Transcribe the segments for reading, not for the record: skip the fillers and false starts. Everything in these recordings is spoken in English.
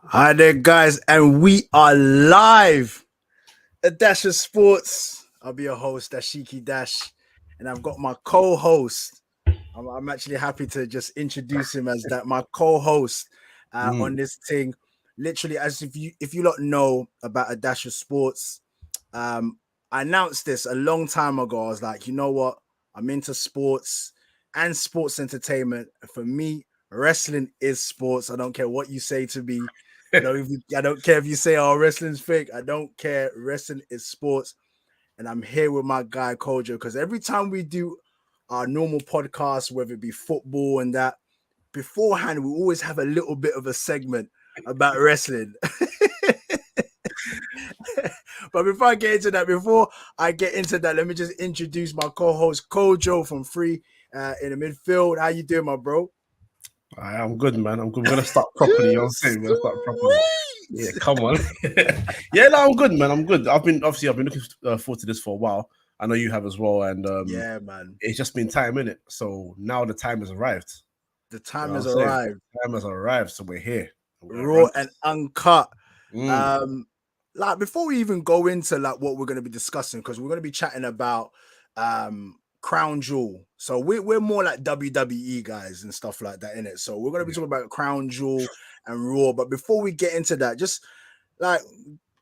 Hi there, guys, and we are live at Dash of Sports. I'll be your host, Dashiki Dash, and I've got my co-host. I'm actually happy to just introduce him as that my co-host on Mm. this thing. Literally, as if you don't know about a Dash of Sports, um, I announced this a long time ago. I was like, you know what? I'm into sports and sports entertainment. For me, wrestling is sports. I don't care what you say to me. I don't care if you say, "Oh, wrestling's fake." I don't care. Wrestling is sports, and I'm here with my guy Kojo because every time we do our normal podcast, whether it be football and that, beforehand we always have a little bit of a segment about wrestling. But before I get into that, let me just introduce my co-host Kojo from Free in the midfield. How you doing, my bro? I'm good, man. I'm good. We're gonna start properly. You know what I'm saying? We're gonna start properly. Yeah, Sweet. come on. Yeah, no, I'm good, man. I'm good. I've been looking forward to this for a while. I know you have as well, and Yeah, man. it's just been time, innit? So now the time has arrived. The You know time what I'm has saying? arrived. Time has arrived, so we're here. We're gonna Raw run and this. uncut. Mm. Um, like before we even go into like what we're going to be discussing, because we're going to be chatting about Crown Jewel. So we're more like WWE guys and stuff like that in it. So we're going to be Yeah. talking about Crown Jewel and Raw. But before we get into that, just like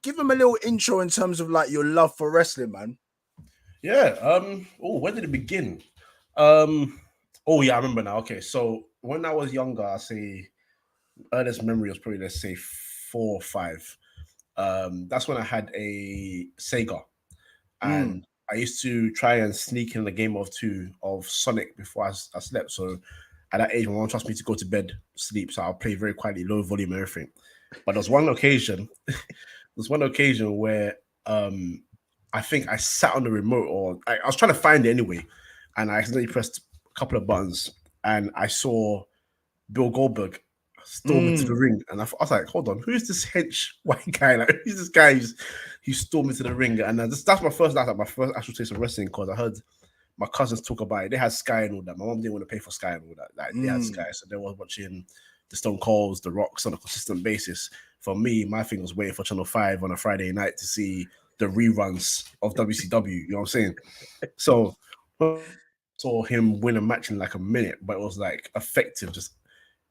give them a little intro in terms of like your love for wrestling, man. Yeah. Oh, where did it begin? Um. Oh yeah, I remember now. Okay, so when I was younger, I say earliest memory was probably, let's say, 4 or 5. That's when I had a Sega, Mm, and I used to try and sneak in a game of two of Sonic before I slept. So at that age, my mom trusts me to go to bed, sleep. So I'll play very quietly, low volume, everything. But there's one occasion where I think I sat on the remote, or I was trying to find it anyway, and I accidentally pressed a couple of buttons, and I saw Bill Goldberg storm into the mm. ring, and I was like, "Hold on, who's this hench white guy? Like, who's this guy who's stormed into the ring?" And that's my first actual taste of wrestling, because I heard my cousins talk about it. They had Sky and all that. My mom didn't want to pay for Sky and all that. Like, they had Sky, Mm. so they were watching the Stone Colds, the Rocks on a consistent basis. For me, my thing was waiting for Channel 5 on a Friday night to see the reruns of WCW. You know what I'm saying? So saw him win a match in like a minute, but it was like effective, just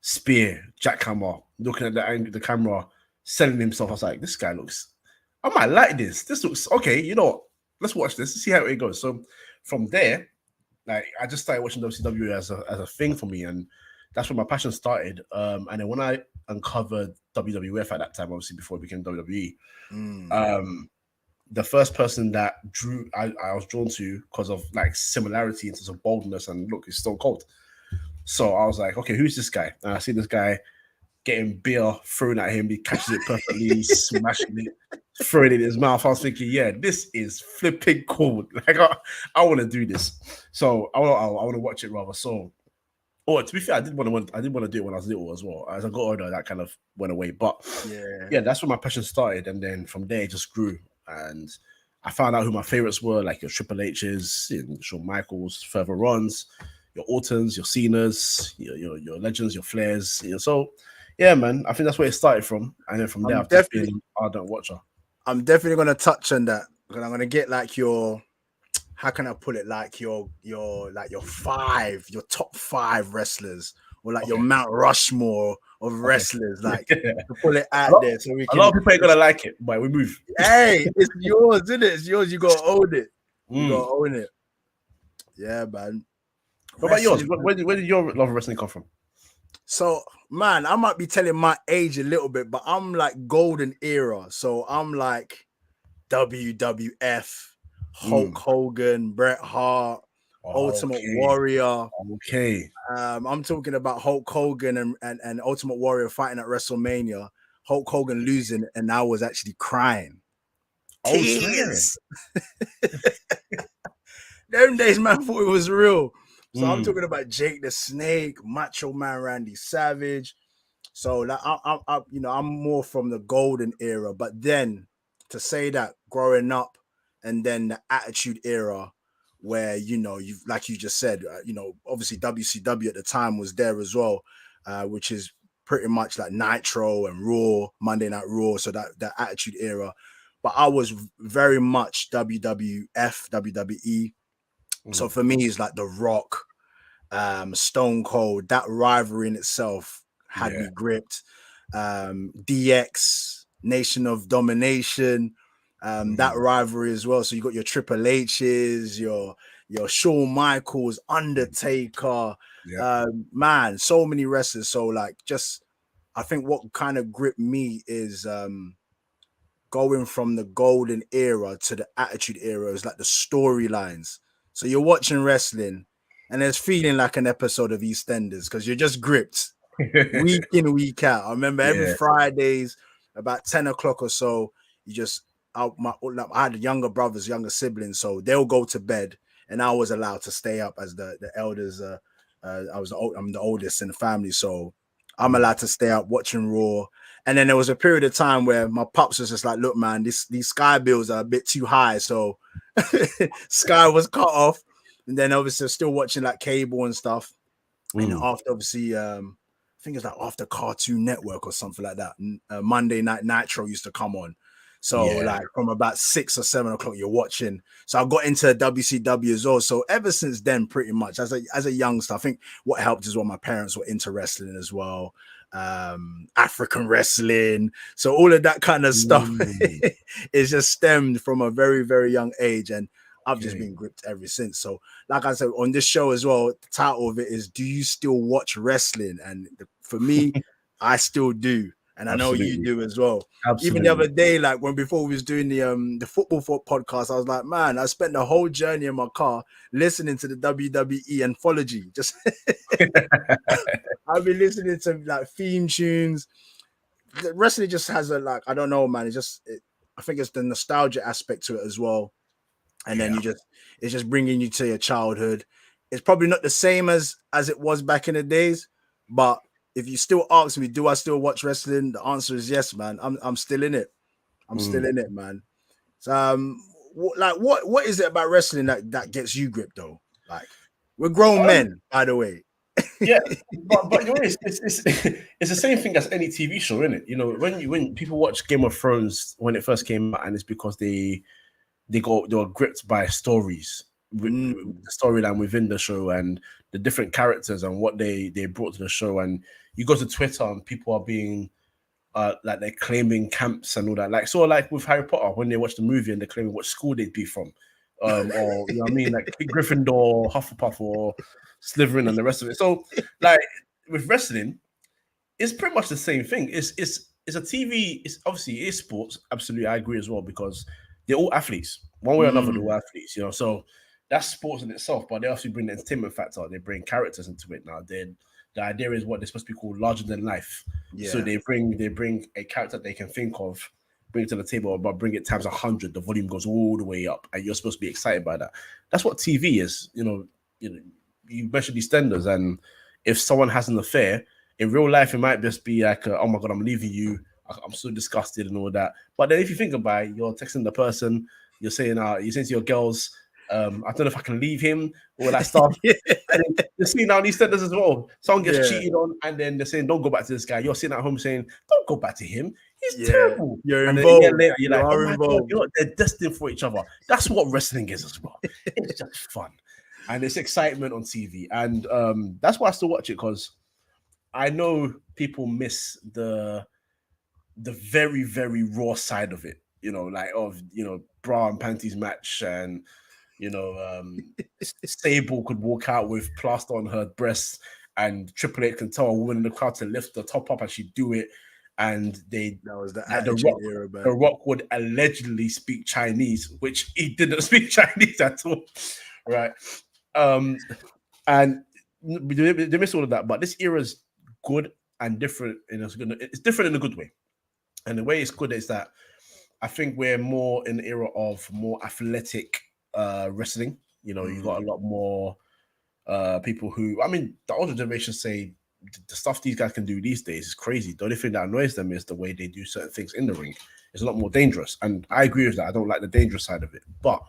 spear, jackhammer, looking at the camera, selling himself. I was like, this guy looks, I might like this. This looks okay. You know what? Let's watch this. Let's see how it goes. So from there, like, I just started watching WCW as a thing for me, and that's where my passion started. And then when I uncovered WWF at that time, obviously before it became WWE, Mm. um, the first person that I was drawn to because of like similarity in terms of boldness and look is Stone Cold. So I was like, okay, who's this guy? And I see this guy getting beer thrown at him. He catches it perfectly, smashing it, throwing it in his mouth. I was thinking, yeah, this is flipping cool. Like, I want to do this. So I want to watch it rather. So, oh, to be fair, I did want to do it when I was little as well. As I got older, that kind of went away. But Yeah. yeah, that's where my passion started, and then from there it just grew. And I found out who my favorites were, like your Triple H's, Shawn Michaels, further runs, your Ortons, your Cenas, your Legends, your Flairs. So yeah, man, I think that's where it started from, and then from there I'm I've just definitely been ardent watcher. I'm definitely gonna touch on that because I'm gonna get like your how can I put it like your top five wrestlers or like your Okay, Mount Rushmore of okay. wrestlers like a to pull it out lot, there so we a lot can of people ain't gonna like it, but we move. hey it's yours isn't it it's yours you gotta own it you Mm. gotta own it yeah man What about yours? wrestling Where did your love of wrestling come from? so man I might be telling my age a little bit but I'm like golden era so I'm like WWF, Hulk Mm. Hogan, Bret Hart, Ultimate Okay, Warrior. okay. I'm talking about Hulk Hogan and Ultimate Warrior fighting at WrestleMania. Hulk Hogan losing, and I was actually crying. Oh, swear. Tears. Them days, man, thought it was real. So I'm Mm. talking about Jake the Snake, Macho Man Randy Savage. So like, I'm more from the golden era. But then to say that growing up, and then the Attitude Era, where you like you just said, obviously WCW at the time was there as well, which is pretty much like Nitro and Raw, Monday Night Raw, so that Attitude Era. But I was very much WWF, WWE. So for me, it's like The Rock, Stone Cold. That rivalry in itself had Yeah. me gripped. DX, Nation of Domination, that rivalry as well. So you got your Triple H's, your Shawn Michaels, Undertaker, man, so many wrestlers. So like, just I think what kind of gripped me is going from the golden era to the Attitude Era is like the storylines. So you're watching wrestling, and it's feeling like an episode of EastEnders because you're just gripped week in, week out. I remember every Fridays about 10 o'clock or so, you just I had younger brothers, younger siblings, so they'll go to bed, and I was allowed to stay up as the elders. I'm the oldest in the family, so I'm allowed to stay up watching Raw. And then there was a period of time where my pops was just like, "Look, man, these Sky bills are a bit too high," so Sky was cut off. And then obviously still watching like cable and stuff. And after obviously, I think it's like after Cartoon Network or something like that. Monday Night Nitro used to come on. So like from about 6 or 7 o'clock, you're watching. So I got into WCW as well. So ever since then, pretty much as a youngster, I think what helped is what my parents were into wrestling as well. African wrestling. So all of that kind of stuff is just stemmed from a very, very young age. And I've just been gripped ever since. So like I said, on this show as well, the title of it is, do you still watch wrestling? And for me, I still do. And I know you do as well. Absolutely. Even the other day, like before we was doing the football podcast, I was like, man, I spent the whole journey in my car listening to the WWE anthology. Just I've been listening to like theme tunes. The wrestling just has a like, I don't know, man. I think it's the nostalgia aspect to it as well. And then it's just bringing you to your childhood. It's probably not the same as it was back in the days, but if you still ask me, do I still watch wrestling? The answer is yes, man. I'm still in it. I'm still in it, man. So what is it about wrestling that gets you gripped though? Like, we're grown men, by the way. Yeah, but you know, it's the same thing as any TV show, isn't it? You know, when people watch Game of Thrones when it first came out, and it's because they were gripped by stories, the storyline within the show and the different characters and what they brought to the show. And you go to Twitter and people are being like they're claiming camps and all that. Like, so like with Harry Potter, when they watch the movie and they're claiming what school they'd be from, or you know what I mean, like Gryffindor, Hufflepuff, or Slytherin and the rest of it. So like with wrestling, it's pretty much the same thing. It's a TV. It's obviously it is sports. Absolutely, I agree as well, because they're all athletes. One way or another, they're all athletes. You know, so that's sports in itself. But they also bring the entertainment factor. They bring characters into it now. Then the idea is what they're supposed to be called larger than life. Yeah. So they bring a character they can think of, bring it to the table, but bring it times 100. The volume goes all the way up, and you're supposed to be excited by that. That's what TV is. You know, you mentioned these standards, and if someone has an affair in real life, it might just be like, oh my god, I'm leaving you. I'm so disgusted and all that. But then if you think about it, you're texting the person, you're saying to your girls, I don't know if I can leave him, all that stuff. And then you're seeing now these standards as well. Someone gets cheated on, and then they're saying, don't go back to this guy. You're sitting at home saying, don't go back to him. He's terrible. You're and involved. Then a year later, you're like, oh my involved. god, you know what? They're destined for each other. That's what wrestling is as well. It's just fun. And it's excitement on TV. And that's why I still watch it, because I know people miss the very, very raw side of it, you know, like of, you know, bra and panties match, and, you know, Sable could walk out with plaster on her breasts, and Triple H can tell a woman in the crowd to lift the top up, and she'd do it. And that was the Rock era, man. The Rock would allegedly speak Chinese, which he didn't speak Chinese at all, right? And they miss all of that, but this era is good and different. It's different in a good way. And the way it's good is that I think we're more in the era of more athletic wrestling. You know, you got a lot more people who, I mean, the older generation say the stuff these guys can do these days is crazy. The only thing that annoys them is the way they do certain things in the ring. It's a lot more dangerous. And I agree with that. I don't like the dangerous side of it. But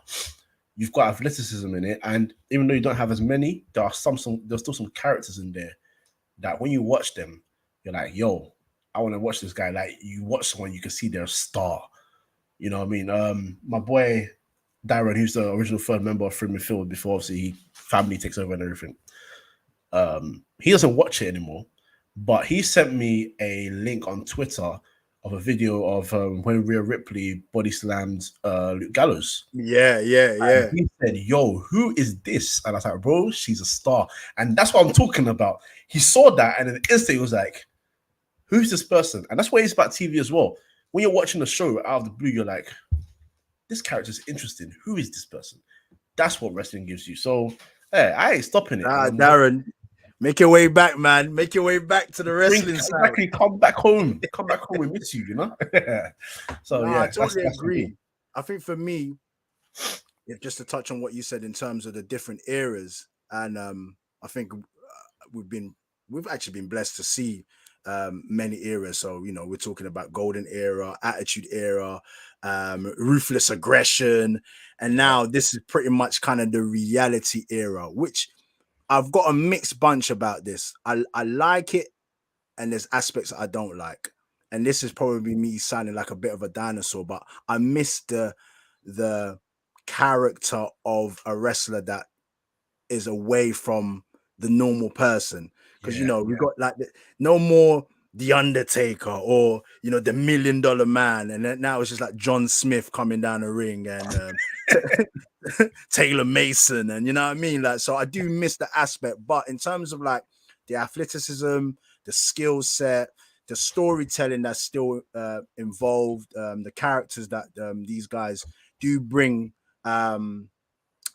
you've got athleticism in it. And even though you don't have as many, there's still some characters in there that when you watch them, you're like, yo, I want to watch this guy. Like you watch someone, you can see they're a star. You know what I mean? My boy Darren, who's the original third member of Free Midfield before obviously family takes over and everything. He doesn't watch it anymore, but he sent me a link on Twitter of a video of when Rhea Ripley body slammed Luke Gallows. Yeah. And he said, yo, who is this? And I was like, bro, she's a star. And that's what I'm talking about. He saw that and then instantly he was like, who's this person? And that's what it's about TV as well. When you're watching a show out of the blue, you're like, this character's interesting. Who is this person? That's what wrestling gives you. So, hey, I ain't stopping it. Darren, make your way back, man. Make your way back to the wrestling side. Exactly. Come back home. Come back home. We miss you, you know? So, yeah. I totally agree. I think for me, if just to touch on what you said in terms of the different eras, and I think we've actually been blessed to see many eras. So, you know, we're talking about golden era, attitude era, ruthless aggression, and now this is pretty much kind of the reality era, which I've got a mixed bunch about this. I like it, and there's aspects that I don't like. And this is probably me sounding like a bit of a dinosaur, but I miss the character of a wrestler that is away from the normal person. Because you know, we got like no more The Undertaker or you know the $1 Million Man, and then now it's just like John Smith coming down the ring and Taylor Mason, and you know what I mean. Like, so I do miss the aspect, but in terms of like the athleticism, the skill set, the storytelling that's still involved, the characters that these guys do bring.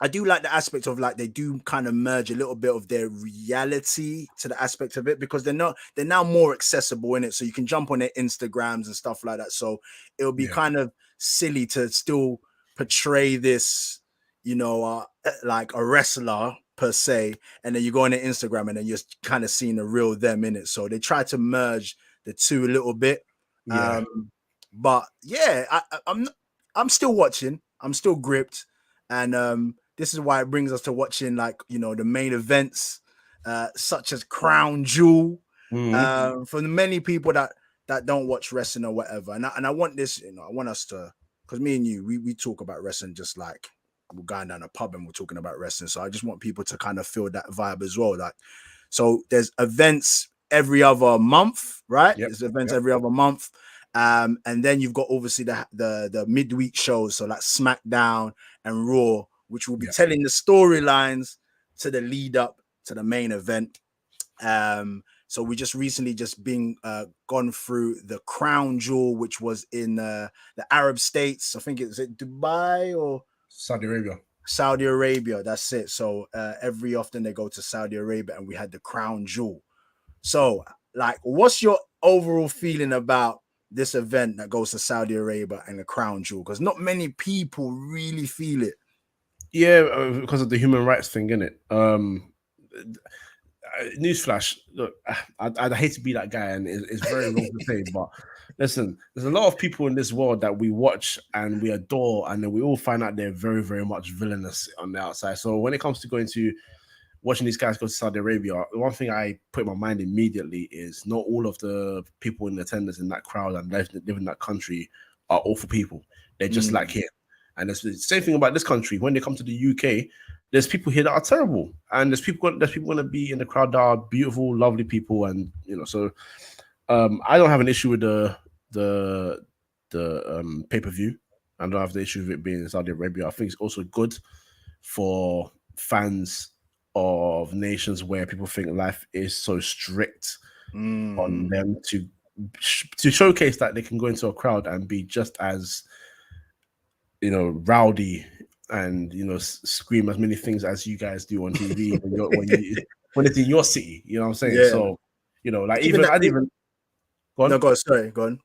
I do like the aspect of like they do kind of merge a little bit of their reality to the aspect of it because they're now more accessible in it. So you can jump on their Instagrams and stuff like that. So it'll be kind of silly to still portray this, you know, like a wrestler per se, and then you go on their Instagram and then you're kind of seeing the real them in it. So they try to merge the two a little bit. But yeah, I'm still watching. I'm still gripped, and this is why it brings us to watching, like, you know, the main events, such as Crown Jewel, for the many people that don't watch wrestling or whatever. And I want this, you know, I want us to, because me and you, we talk about wrestling just like we're going down a pub and we're talking about wrestling. So I just want people to kind of feel that vibe as well. Like, so there's events every other month, right? There's events every other month. And then you've got obviously the midweek shows, so like SmackDown and Raw, which will be telling the storylines to the lead up to the main event. So we just recently been gone through the Crown Jewel, which was in the Arab states. I think it's Dubai or Saudi Arabia. Saudi Arabia, that's it. So every often they go to Saudi Arabia, and we had the Crown Jewel. So, like, what's your overall feeling about this event that goes to Saudi Arabia and the Crown Jewel? Because not many people really feel it. Yeah, because of the human rights thing, innit? Newsflash, look, I'd hate to be that guy, and it's very wrong to say, but listen, there's a lot of people in this world that we watch and we adore, and then we all find out they're very, very much villainous on the outside. So when it comes to going to watching these guys go to Saudi Arabia, the one thing I put in my mind immediately is not all of the people in attendance in that crowd and live in that country are awful people. They're just like here. And it's the same thing about this country. When they come to the UK, there's people here that are terrible, and there's people going to be in the crowd that are beautiful, lovely people, and you know. So I don't have an issue with the pay-per-view. I don't have the issue with it being in Saudi Arabia. I think it's also good for fans of nations where people think life is so strict on them to showcase that they can go into a crowd and be just as, you know, rowdy and, you know, scream as many things as you guys do on TV when it's in your city. You know what I'm saying? Yeah. So, you know, like Even go on. No, go on. Sorry, go on.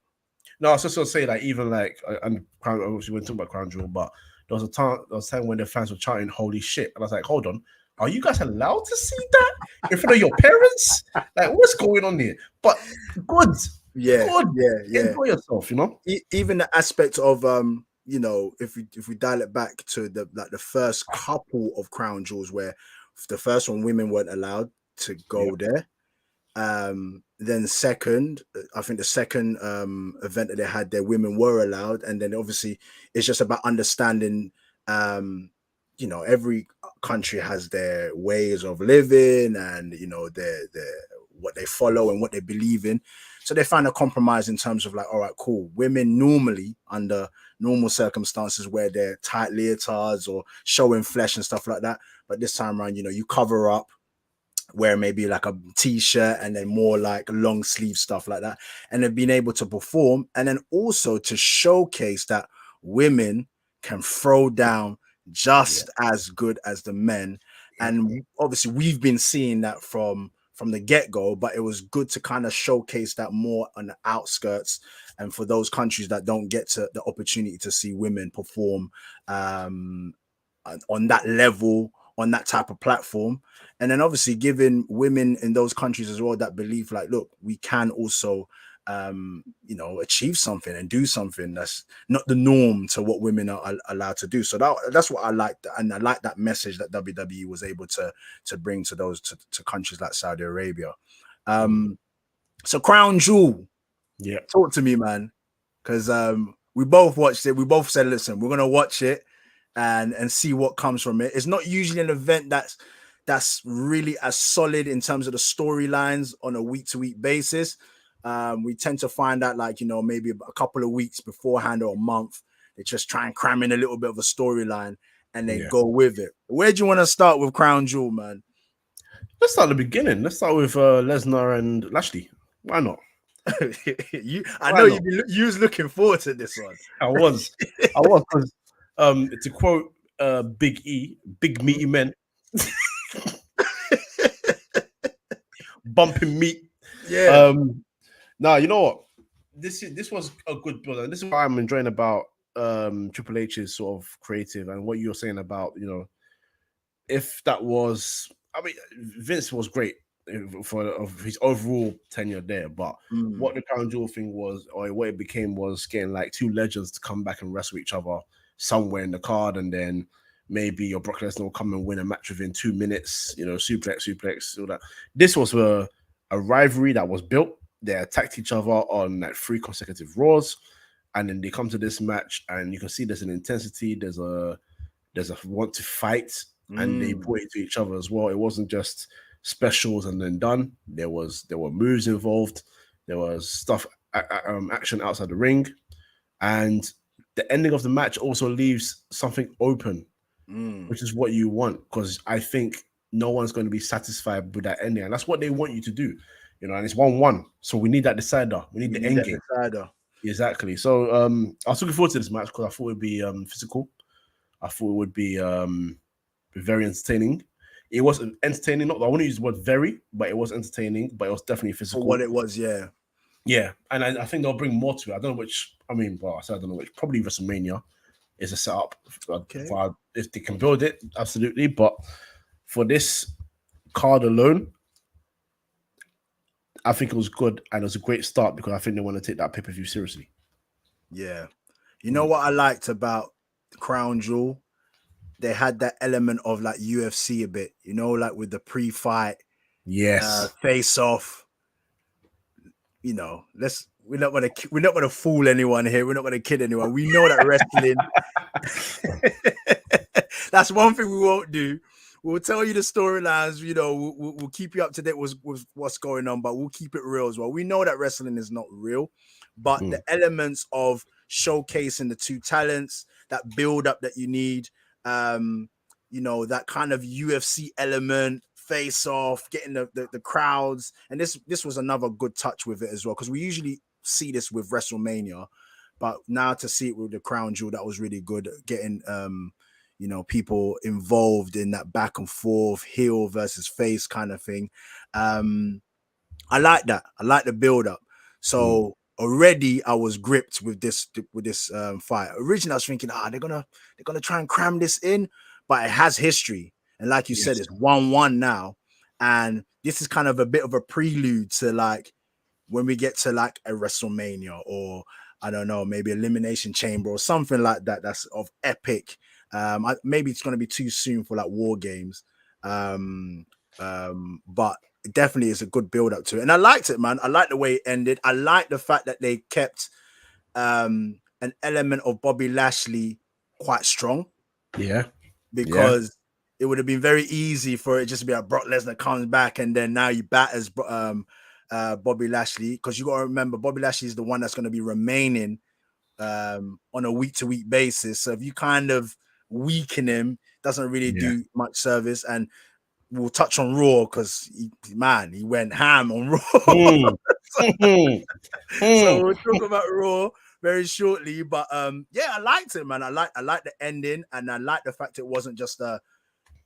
No, I was just gonna say, like, even like, and obviously we're talking about Crown Jewel, but there was a time when the fans were chanting "Holy shit!" and I was like, "Hold on, are you guys allowed to see that in front of your parents? Like, what's going on here?" But good, enjoy yourself, you know. Even the aspect of you know, if we dial it back to the first couple of Crown Jewels, where the first one women weren't allowed to go there, Then second, I think the second event that they had there, women were allowed, and then obviously it's just about understanding. Every country has their ways of living, and their what they follow and what they believe in. So they find a compromise in terms of like, all right, cool. Women normally under normal circumstances wear their tight leotards or showing flesh and stuff like that, but this time around, you cover up, wear maybe like a t-shirt and then more like long sleeve stuff like that, and then being able to perform, and then also to showcase that women can throw down Yeah. just as good as the men. Mhm. And obviously we've been seeing that from the get-go, but it was good to kind of showcase that more on the outskirts, and for those countries that don't get to the opportunity to see women perform um on that level, on that type of platform. And then obviously giving women in those countries as well that belief, like, look, we can also achieve something and do something that's not the norm to what women are allowed to do. So that's what I liked, and I like that message that WWE was able to bring to those to countries like Saudi Arabia. Mm. So Crown Jewel, Yeah. talk to me, man, because we both watched it. We both said, listen, we're gonna watch it and see what comes from it. It's not usually an event that's really as solid in terms of the storylines on a week-to-week basis. We tend to find out, like, maybe a couple of weeks beforehand or a month, they just try and cram in a little bit of a storyline and they Yeah. go with it. Where do you want to start with Crown Jewel, man? Let's start at the beginning. Let's start with Lesnar and Lashley. Why not? I Why know not? you was looking forward to this one. I was because to quote Big E, big meaty men, bumping meat. Yeah. Now you know what? This was a good build, and this is what I'm enjoying about Triple H's sort of creative and what you're saying about, if that was, I mean, Vince was great for of his overall tenure there, but Mm, what the Crown Jewel thing was, or what it became, was getting like two legends to come back and wrestle each other somewhere in the card, and then maybe your Brock Lesnar will come and win a match within 2 minutes, suplex, all that. This was a rivalry that was built. They attacked each other on like 3 consecutive Raws, and then they come to this match, and you can see there's an intensity, there's a want to fight, and they mm, put it to each other as well. It wasn't just specials and then done. There were moves involved. There was stuff, action outside the ring, and the ending of the match also leaves something open, mm. which is what you want. Because I think no one's going to be satisfied with that ending, and that's what they want you to do. And it's 1-1. So we need that decider. We need We the need end that game. decider. Exactly. So I was looking forward to this match because I thought it'd be physical. I thought it would be very entertaining. It was entertaining. Not I want to use the word very, but it was entertaining. But it was definitely For what physical. it was, yeah. Yeah, and I think they'll bring more to it. I don't know which. I mean, well, I said I don't know which. Probably WrestleMania is a setup. Okay. If they can build it, absolutely. But for this card alone, I think it was good, and it was a great start because I think they want to take that pay-per-view seriously. Yeah. You know Mm. what I liked about Crown Jewel? They had that element of like UFC a bit, like with the pre-fight Yes. face off. We're not gonna fool anyone here. We're not gonna kid anyone. We know that wrestling. That's one thing we won't do. We'll tell you the storylines. We'll keep you up to date with what's going on, but we'll keep it real as well. We know that wrestling is not real, but the Mm. elements of showcasing the two talents, that build up that you need, that kind of UFC element, face off, getting the crowds, and this was another good touch with it as well, because we usually see this with WrestleMania, but now to see it with the Crown Jewel, that was really good. Getting people involved in that back and forth, heel versus face kind of thing. I like that. I like the build up. Mm. So already I was gripped with this fight. Originally I was thinking, they're gonna try and cram this in, but it has history. And like you said, Yes. it's 1-1 now. And this is kind of a bit of a prelude to like when we get to like a WrestleMania, or I don't know, maybe Elimination Chamber or something like that. That's of epic. Maybe it's going to be too soon for like War Games, but it definitely is a good build up to it. And I liked it, man. I like the way it ended. I like the fact that they kept an element of Bobby Lashley quite strong. Yeah. Because it would have been very easy for it just to be like Brock Lesnar comes back and then now you batters Bobby Lashley, because you got to remember Bobby Lashley is the one that's going to be remaining on a week-to-week basis. So if you kind of weaken him, doesn't really do much service. And we'll touch on Raw because he went ham on Raw. So we'll talk about Raw very shortly. But yeah, I liked it, man. I like the ending, and I like the fact it wasn't just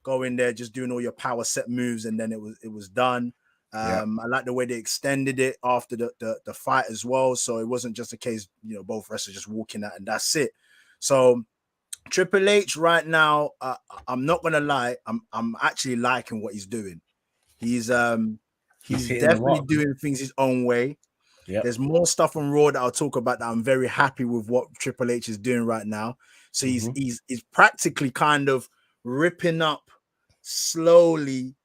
go in there just doing all your power set moves and then it was done. I like the way they extended it after the fight as well. So it wasn't just a case, both wrestlers just walking out and that's it. So Triple H right now, I'm not gonna lie, I'm actually liking what he's doing. He's definitely doing things his own way. Yep. There's more stuff on Raw that I'll talk about that I'm very happy with what Triple H is doing right now. So he's practically kind of ripping up slowly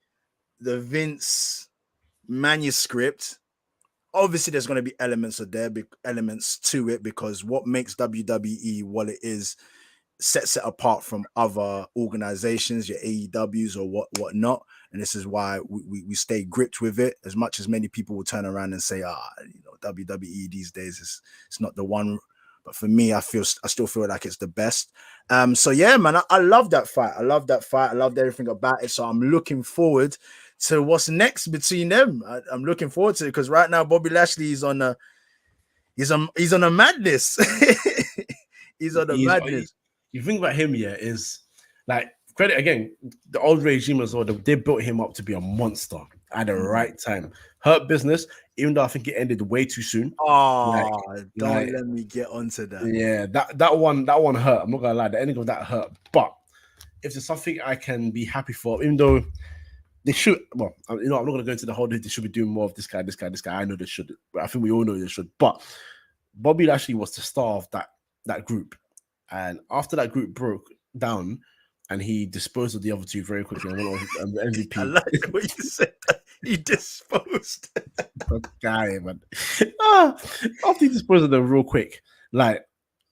the Vince manuscript. Obviously, there's going to be elements to it because what makes WWE what it is sets it apart from other organizations, your AEWs or whatnot. And this is why we stay gripped with it. As much as many people will turn around and say, WWE these days it's not the one. But for me, I still feel like it's the best. So yeah, man, I love that fight. I loved everything about it. So I'm looking forward to what's next between them. I'm looking forward to it because right now Bobby Lashley is on a madness. He's on a madness. You think about him, is like credit again, the old regime as well. They built him up to be a monster at the right time. Hurt Business, even though I think it ended way too soon. Don't let me get onto that. Yeah, that one hurt. I'm not gonna lie, the ending of that hurt. But if there's something I can be happy for, even though they should, well, I'm not gonna go into the whole. They should be doing more of this guy. I know they should. I think we all know they should. But Bobby Lashley was the star of that group. And after that group broke down and he disposed of the other two very quickly and went on the MVP. I like what you said. He disposed. Guy, man. After he disposed of them real quick, like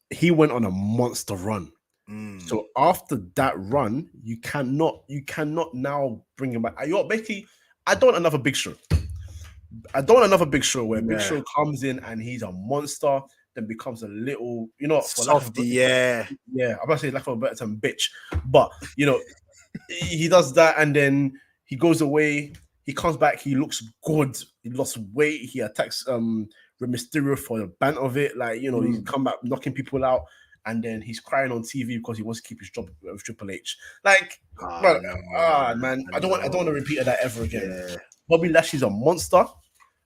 he went on a monster run. So after that run, you cannot now bring him back. Basically, I don't want another Big Show. Where Big Show comes in and he's a monster. Then becomes a little, softy, I'm about to say like a better term, bitch, but he does that and then he goes away. He comes back. He looks good. He lost weight. He attacks Rey Mysterio for the band of it. Like he's come back knocking people out, and then he's crying on TV because he wants to keep his job with Triple H. Like, man, I don't want to repeat that ever again. Yeah. Bobby Lashley's a monster,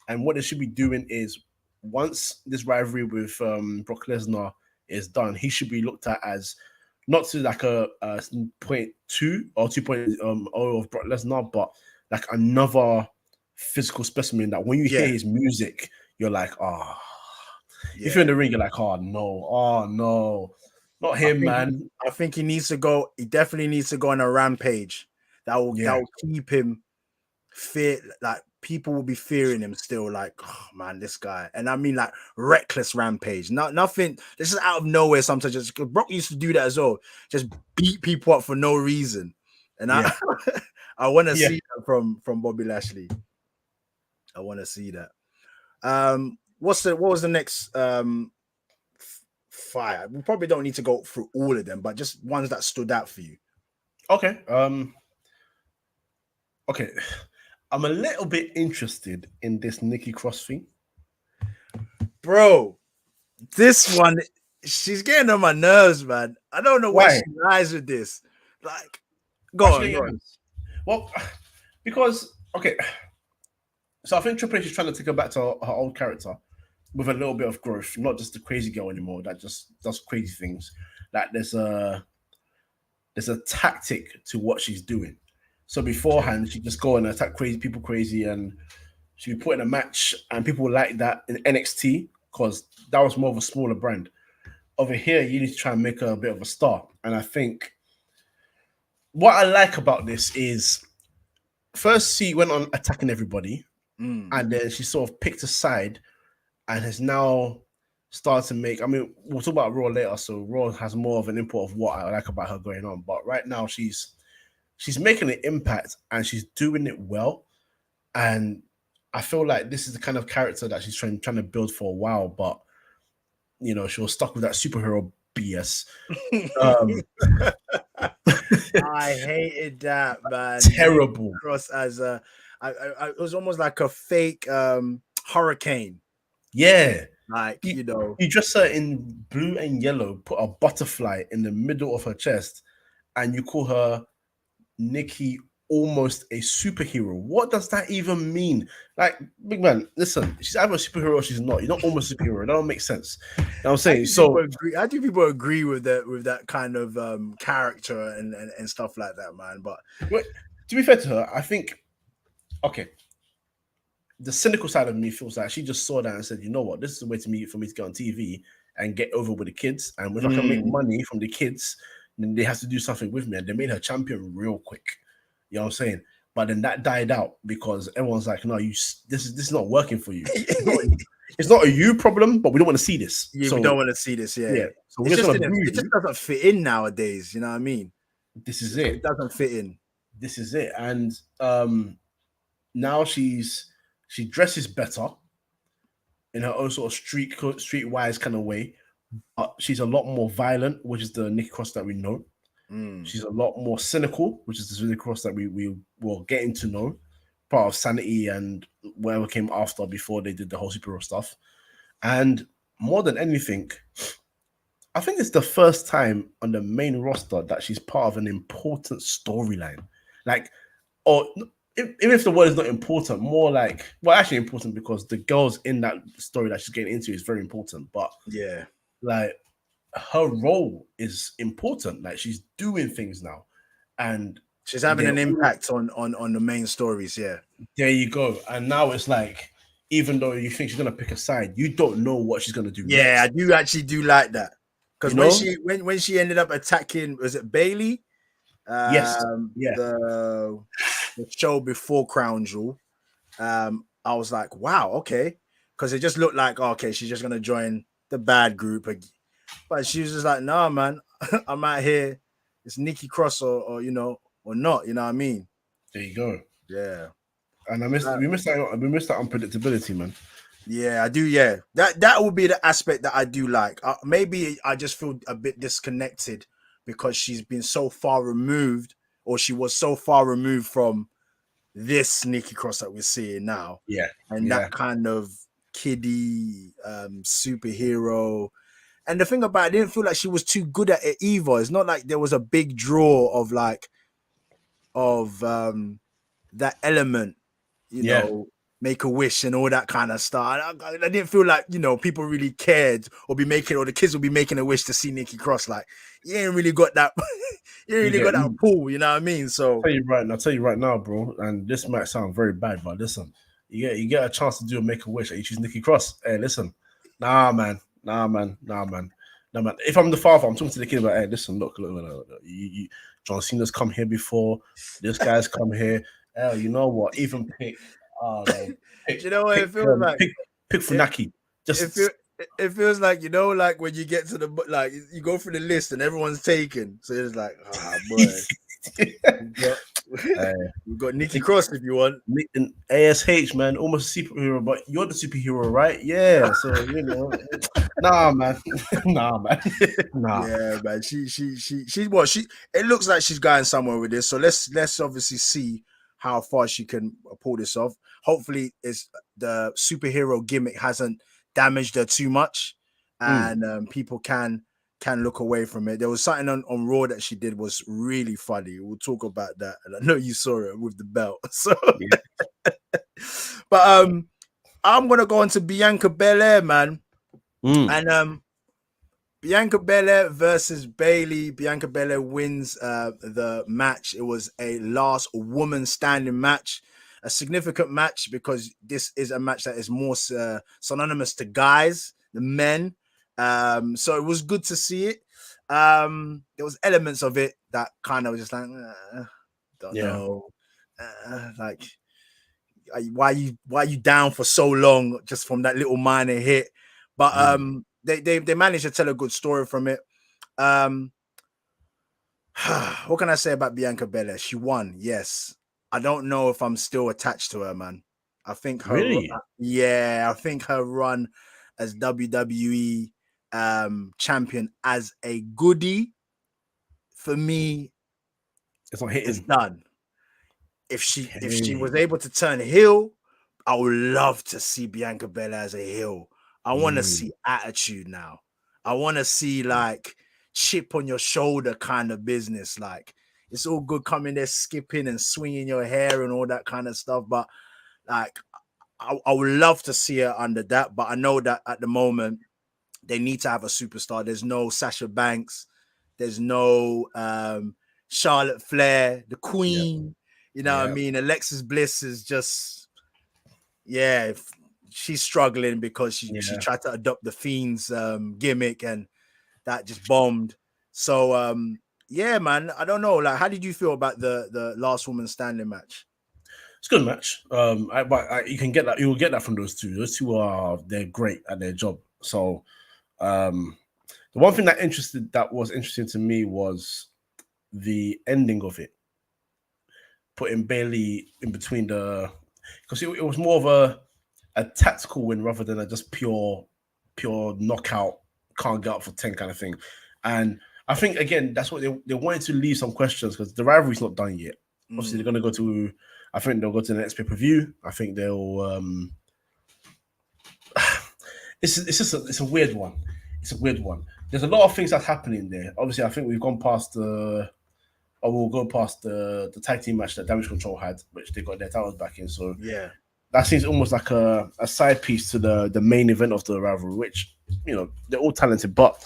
and what they should be doing is, once this rivalry with Brock Lesnar is done, he should be looked at as not to like a 0.2 or 2.0 of Brock Lesnar, but like another physical specimen that when you hear his music, you're like, if you're in the ring, you're like, oh no, not him, man. I think he definitely needs to go on a rampage. That will keep him fit. Like, people will be fearing him still, like, oh man, this guy. And I mean like reckless rampage. Nothing, this is out of nowhere sometimes. Just Brock used to do that as well. Just beat people up for no reason. And I want to see that from Bobby Lashley. I want to see that. What was the next fight? We probably don't need to go through all of them, but just ones that stood out for you. Okay. Okay. I'm a little bit interested in this Nikki Cross thing. Bro, this one, she's getting on my nerves, man. I don't know why she lies with this. Like, go on. Well, because, okay. So I think Triple H is trying to take her back to her old character with a little bit of growth, not just the crazy girl anymore that just does crazy things. Like, there's a tactic to what she's doing. So beforehand, she just go and attack people crazy, and she put in a match, and people like that in NXT because that was more of a smaller brand. Over here, you need to try and make her a bit of a star. And I think what I like about this is first she went on attacking everybody, Mm. and then she sort of picked a side and has now started to make. I mean, we'll talk about Raw later, so Raw has more of an input of what I like about her going on. But right now, she's making an impact and she's doing it well. And I feel like this is the kind of character that she's trying to build for a while, but she was stuck with that superhero BS. Um, I hated that, man. Terrible. Cross as it was almost like a fake hurricane. Yeah. Like, You, you dress her in blue and yellow, put a butterfly in the middle of her chest, and you call her Nikki almost a superhero. What does that even mean? Like, big man, listen, she's either a superhero or she's not. You're not almost a superhero. That don't make sense. You know what I'm saying? How do people agree with that kind of character and stuff like that, man? But to be fair to her, I think okay. The cynical side of me feels like she just saw that and said, you know what, this is the way for me to get on TV and get over with the kids. And if I can make money from the kids, then they have to do something with me. And they made her champion real quick. You know what I'm saying? But then that died out because everyone's like, no, this is not working for you. It's not a you problem, but we don't want to see this. Yeah, we don't want to see this. Yeah. So we're just gonna it just doesn't fit in nowadays. You know what I mean? This is it. It doesn't fit in. This is it. And now she dresses better in her own sort of streetwise kind of way. But she's a lot more violent, which is the Nikki Cross that we know. She's a lot more cynical, which is the Nikki Cross that we were getting to know. Part of Sanity and whatever came after before they did the whole superhero stuff. And more than anything, I think it's the first time on the main roster that she's part of an important storyline. Like, or even if the word is not important, more like, well, actually important because the girls in that story that she's getting into is very important. But yeah, like her role is important. Like she's doing things now, and she's having an impact on the main stories. Yeah, there you go. And now it's like, even though you think she's gonna pick a side, you don't know what she's gonna do. Yeah, next. I do like that because when she ended up attacking, was it Bailey? Yes. Yeah. The show before Crown Jewel. I was like, wow, okay, because it just looked like okay, she's just gonna join the bad group, but she was just like, nah, man, I'm out here. It's Nikki Cross or not. You know what I mean? There you go. Yeah. And we missed that unpredictability, man. Yeah, I do. Yeah, that would be the aspect that I do like. Maybe I just feel a bit disconnected because she's been so far removed, or she was so far removed from this Nikki Cross that we're seeing now. Yeah, and that kind of kiddie superhero. And the thing about it, I didn't feel like she was too good at it either. It's not like there was a big draw of that element, Make a Wish and all that kind of stuff. I didn't feel like people really cared or the kids would be making a wish to see Nikki Cross. Like you ain't really got that, that pull. You know what I mean? So I'll tell you right now, bro. And this might sound very bad, but listen, you get a chance to do a Make a Wish and you choose Nikki Cross. Hey, listen, nah, man. If I'm the father, I'm talking to the kid about, hey, listen, look. You John Cena's come here before. This guy's come here. Hell, you know what? Even pick. You know what it feels like? Pick Funaki. It feels like like when you get to the you go through the list and everyone's taken, so it's like, boy, we've got Nikki Cross if you want. ASH, man, almost a superhero, but you're the superhero, right? Yeah, so nah, man, nah. Yeah, man. She. It looks like she's going somewhere with this. So let's obviously see how far she can pull this off. Hopefully, the superhero gimmick hasn't damaged her too much, and people can look away from it. There was something on Raw that she did was really funny. We'll talk about that, and I know you saw it with the belt. So, but I'm gonna go on to Bianca Belair, man, and Bianca Belair versus Bailey. Bianca Belair wins the match. It was a last woman standing match, a significant match because this is a match that is more synonymous to guys, the men. So it was good to see it. There was elements of it that kind of was just like, don't know. like, why you down for so long just from that little minor hit? But they managed to tell a good story from it. What can I say about Bianca Belair? She won, yes. I don't know if I'm still attached to her, man. I think Really? I think her run as WWE champion as a goodie for me It's not is hitting. done. If she Okay. was able to turn heel, I would love to see Bianca Belair as a heel. I want to see attitude now. I want to see like chip on your shoulder kind of business. Like, it's all good coming there skipping and swinging your hair and all that kind of stuff, but like I would love to see her under that. But I know that at the moment they need to have a superstar. There's no Sasha Banks. There's no Charlotte Flair, the Yeah. Queen. You know what I mean? Alexis Bliss is just, she's struggling because she tried to adopt the Fiend's gimmick, and that just bombed. So yeah, man, I don't know. Like, how did you feel about the last woman standing match? It's a good match. You can get that. You will get that from those two. Those two they're great at their job. So, the one thing that was interesting to me was the ending of it, putting Bailey in between because it was more of a tactical win rather than a just pure knockout, can't get up for 10 kind of thing. And I think again that's what they wanted to leave some questions because the rivalry's not done yet. Obviously, they're going to go to. I think they'll go to the next pay-per-view. I think they'll. It's a weird one. It's a weird one. There's a lot of things that's happening there. Obviously, I think we've gone past we'll go past the tag team match that Damage Control had, which they got their titles back in. So Yeah, that seems almost like a side piece to the main event of the rivalry, which they're all talented, but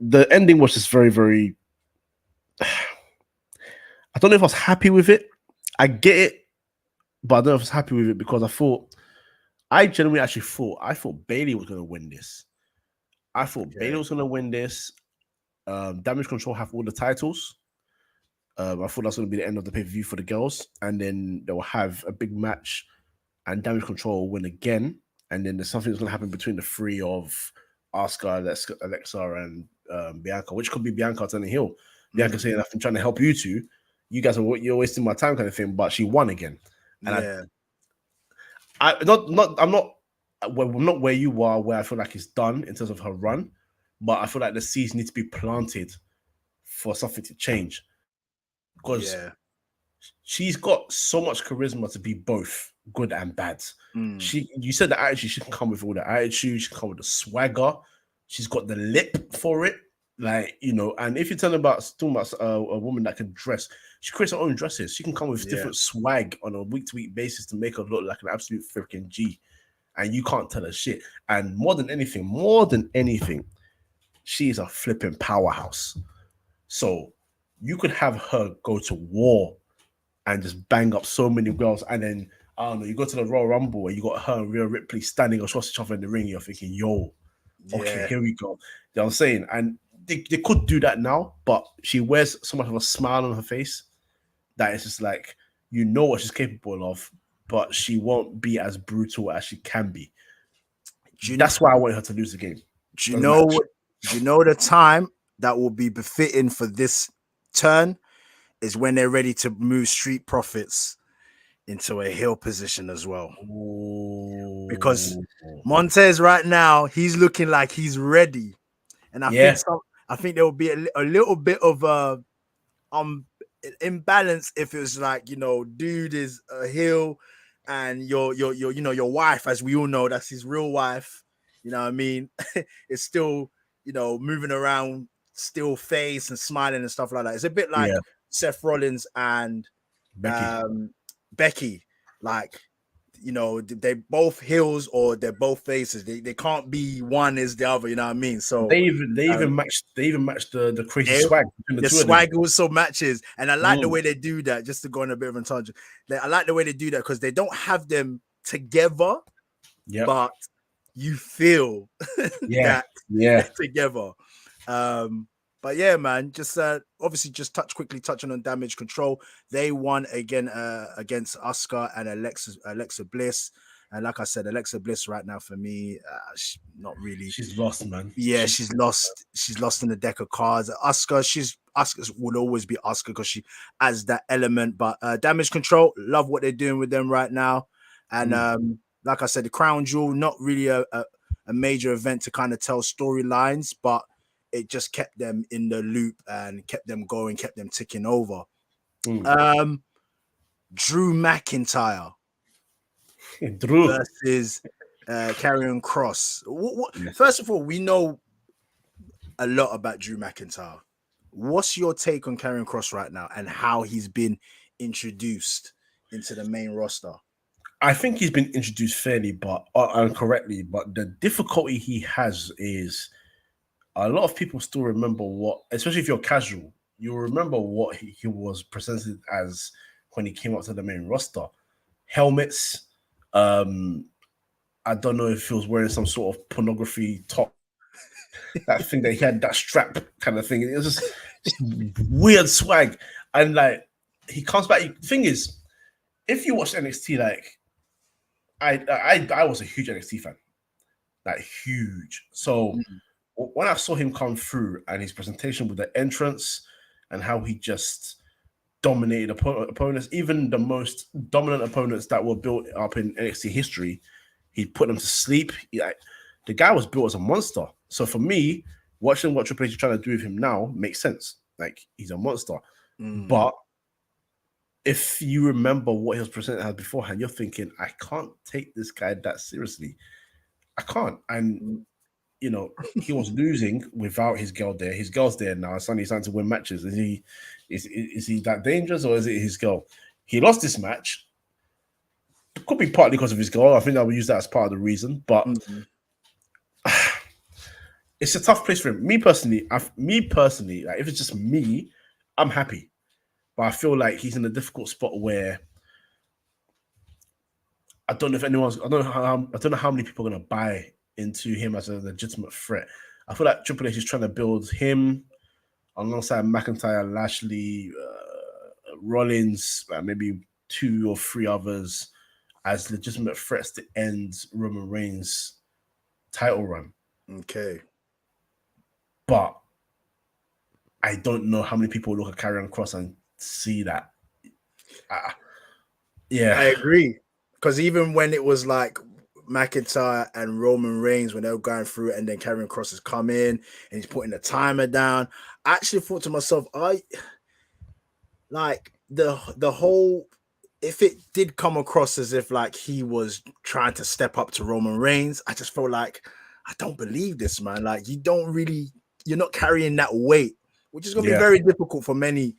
the ending was just very, very. I don't know if I was happy with it. I get it, but I don't know if I was happy with it because I genuinely actually thought Bailey was going to win this. I thought Bailey was going to win this. Damage Control have all the titles. I thought that's going to be the end of the pay-per-view for the girls, and then they'll have a big match, and Damage Control will win again, and then there's something that's going to happen between the three of Asuka, Alexa, and Bianca, which could be Bianca turning heel. Bianca saying, "I've been trying to help you two. You guys you're wasting my time," kind of thing. But she won again, and I'm not where you are, where I feel like it's done in terms of her run, but I feel like the seeds need to be planted for something to change because she's got so much charisma to be both good and bad. You said the attitude, she can come with all the attitude, she can come with the swagger, she's got the lip for it, and if you're talking about a woman that can dress, she creates her own dresses. She can come with different swag on a week-to-week basis to make her look like an absolute freaking G, and you can't tell her shit. And more than anything, she is a flipping powerhouse. So you could have her go to war and just bang up so many girls, and then I don't know, you go to the Royal Rumble and you got her and Rhea Ripley standing across each other in the ring. You're thinking, yo, okay, here we go. You know what I'm saying? And they could do that now, but she wears so much of a smile on her face that it's just like, what she's capable of, but she won't be as brutal as she can be. That's why I want her to lose the game. Do you know the time that will be befitting for this turn is when they're ready to move Street Profits into a heel position as well. Ooh. Because Montez right now, he's looking like he's ready. And I think there will be a little bit of imbalance if it's like, dude is a heel and your wife, as we all know, that's his real wife, you know what I mean, is still, moving around, still face and smiling and stuff like that. It's a bit like Seth Rollins and Becky, like, they both heels or they're both faces. They can't be one is the other, you know what I mean? So they even matched the crazy swag between the two swag also matches, and I like the way they do that. Just to go on a bit of a tangent, I like the way they do that because they don't have them together, but you feel that they're together. But yeah, man, just obviously just touching on Damage Control. They won again against Asuka and Alexa Bliss. And like I said, Alexa Bliss right now for me, not really. She's lost, man. Yeah, she's lost. She's lost in the deck of cards. Asuka will always be Asuka because she adds that element. But Damage Control, love what they're doing with them right now. And like I said, the Crown Jewel, not really a major event to kind of tell storylines, but it just kept them in the loop and kept them going, kept them ticking over. Drew McIntyre versus Karrion Kross. First of all, we know a lot about Drew McIntyre. What's your take on Karrion Kross right now and how he's been introduced into the main roster? I think he's been introduced fairly, but correctly. But the difficulty he has is a lot of people still remember what, especially if you're casual, you'll remember what he was presented as when he came up to the main roster. Helmets. I don't know if he was wearing some sort of pornography top. That thing that he had, that strap kind of thing. It was just weird swag. And like, he comes back. The thing is, if you watch NXT, like, I was a huge NXT fan. Like, huge. So when I saw him come through and his presentation with the entrance and how he just dominated opponents, even the most dominant opponents that were built up in NXT history, he put them to sleep. The guy was built as a monster. So for me, watching what Triple H is trying to do with him now makes sense. Like, he's a monster. But if you remember what he was presented as beforehand, you're thinking, I can't take this guy that seriously. I can't. And, you know, he was losing without his girl there. His girl's there now. Suddenly he's starting to win matches. Is he that dangerous, or is it his girl? He lost this match. It could be partly because of his girl. I think I would use that as part of the reason. But it's a tough place for him. Me personally, like, if it's just me, I'm happy. But I feel like he's in a difficult spot where I don't know how many people are going to buy into him as a legitimate threat. I feel like Triple H is trying to build him alongside McIntyre, Lashley, Rollins, maybe 2 or 3 others as legitimate threats to end Roman Reigns' title run. Okay. But I don't know how many people look at Karrion Kross and see that. Yeah. I agree. Because even when it was like McIntyre and Roman Reigns, when they were going through it, and then Karrion Kross has come in and he's putting the timer down, I actually thought to myself, like the whole, if it did come across as if like he was trying to step up to Roman Reigns, I just felt like, I don't believe this, man. Like, you're not carrying that weight, which is going to be very difficult for many,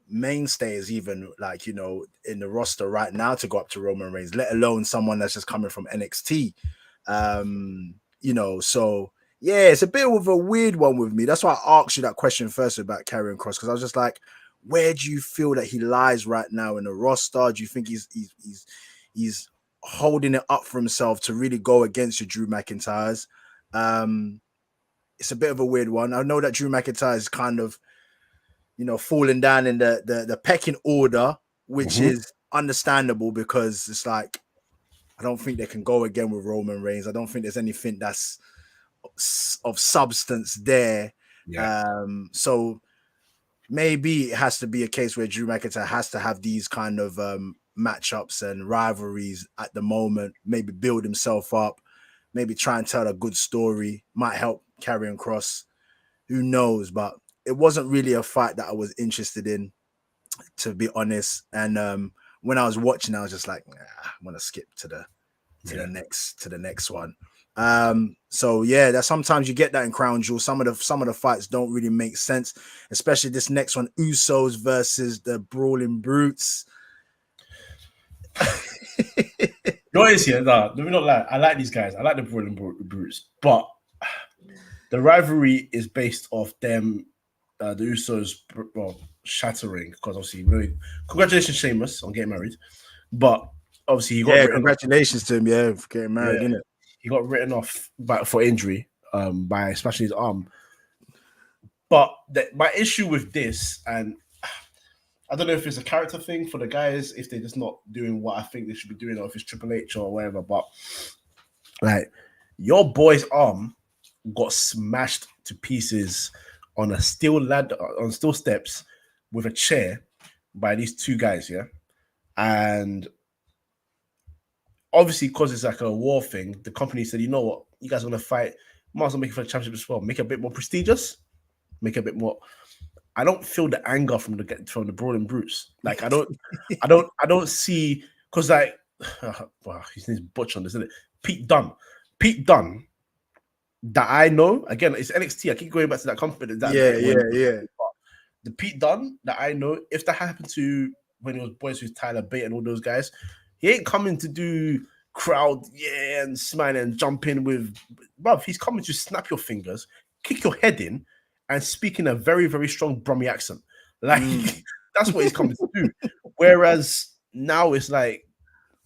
mainstays, even like, in the roster right now, to go up to Roman Reigns, let alone someone that's just coming from NXT. So yeah, it's a bit of a weird one with me. That's why I asked you that question first about Karrion Kross, because I was just like, where do you feel that he lies right now in the roster? Do you think he's holding it up for himself to really go against your Drew McIntyres? It's a bit of a weird one. I know that Drew McIntyre is kind of, falling down in the pecking order, which is understandable, because it's like, I don't think they can go again with Roman Reigns. I don't think there's anything that's of substance there. So maybe it has to be a case where Drew McIntyre has to have these kind of matchups and rivalries at the moment, maybe build himself up, maybe try and tell a good story, might help Karrion Kross. Who knows? But it wasn't really a fight that I was interested in, to be honest. And when I was watching, I was just like, I'm gonna skip to the next one. So yeah, that sometimes you get that in Crown Jewel. Some of the fights don't really make sense, especially this next one, Usos versus the Brawling Brutes. Let me not lie. I like these guys. I like the Brawling Brutes, but the rivalry is based off them, the Usos, shattering, because obviously, congratulations, Sheamus, on getting married. But obviously, he got congratulations to him, for getting married, innit? He got written off for injury, by smashing his arm. But my issue with this, and I don't know if it's a character thing for the guys, if they're just not doing what I think they should be doing, or if it's Triple H or whatever. But like, your boy's arm got smashed to pieces on a steel ladder, on steel steps, with a chair by these two guys, yeah. And obviously, because it's like a war thing, the company said, you know what, you guys are gonna fight, might as well make it for the championship as well, make it a bit more prestigious, make it a bit more. I don't feel the anger from the Brawling Brutes. Like I don't see, because like wow, his name's Butch on this, isn't it? Pete Dunne. That I know, again, it's NXT. I keep going back to that company. That Yeah, bit when yeah. the Pete Dunne that I know, if that happened to when he was boys with Tyler Bate and all those guys, he ain't coming to do crowd, yeah, and smile and jump in with, bruv, he's coming to snap your fingers, kick your head in, and speak in a very, very strong Brummy accent. Like, that's what he's coming to do. Whereas now it's like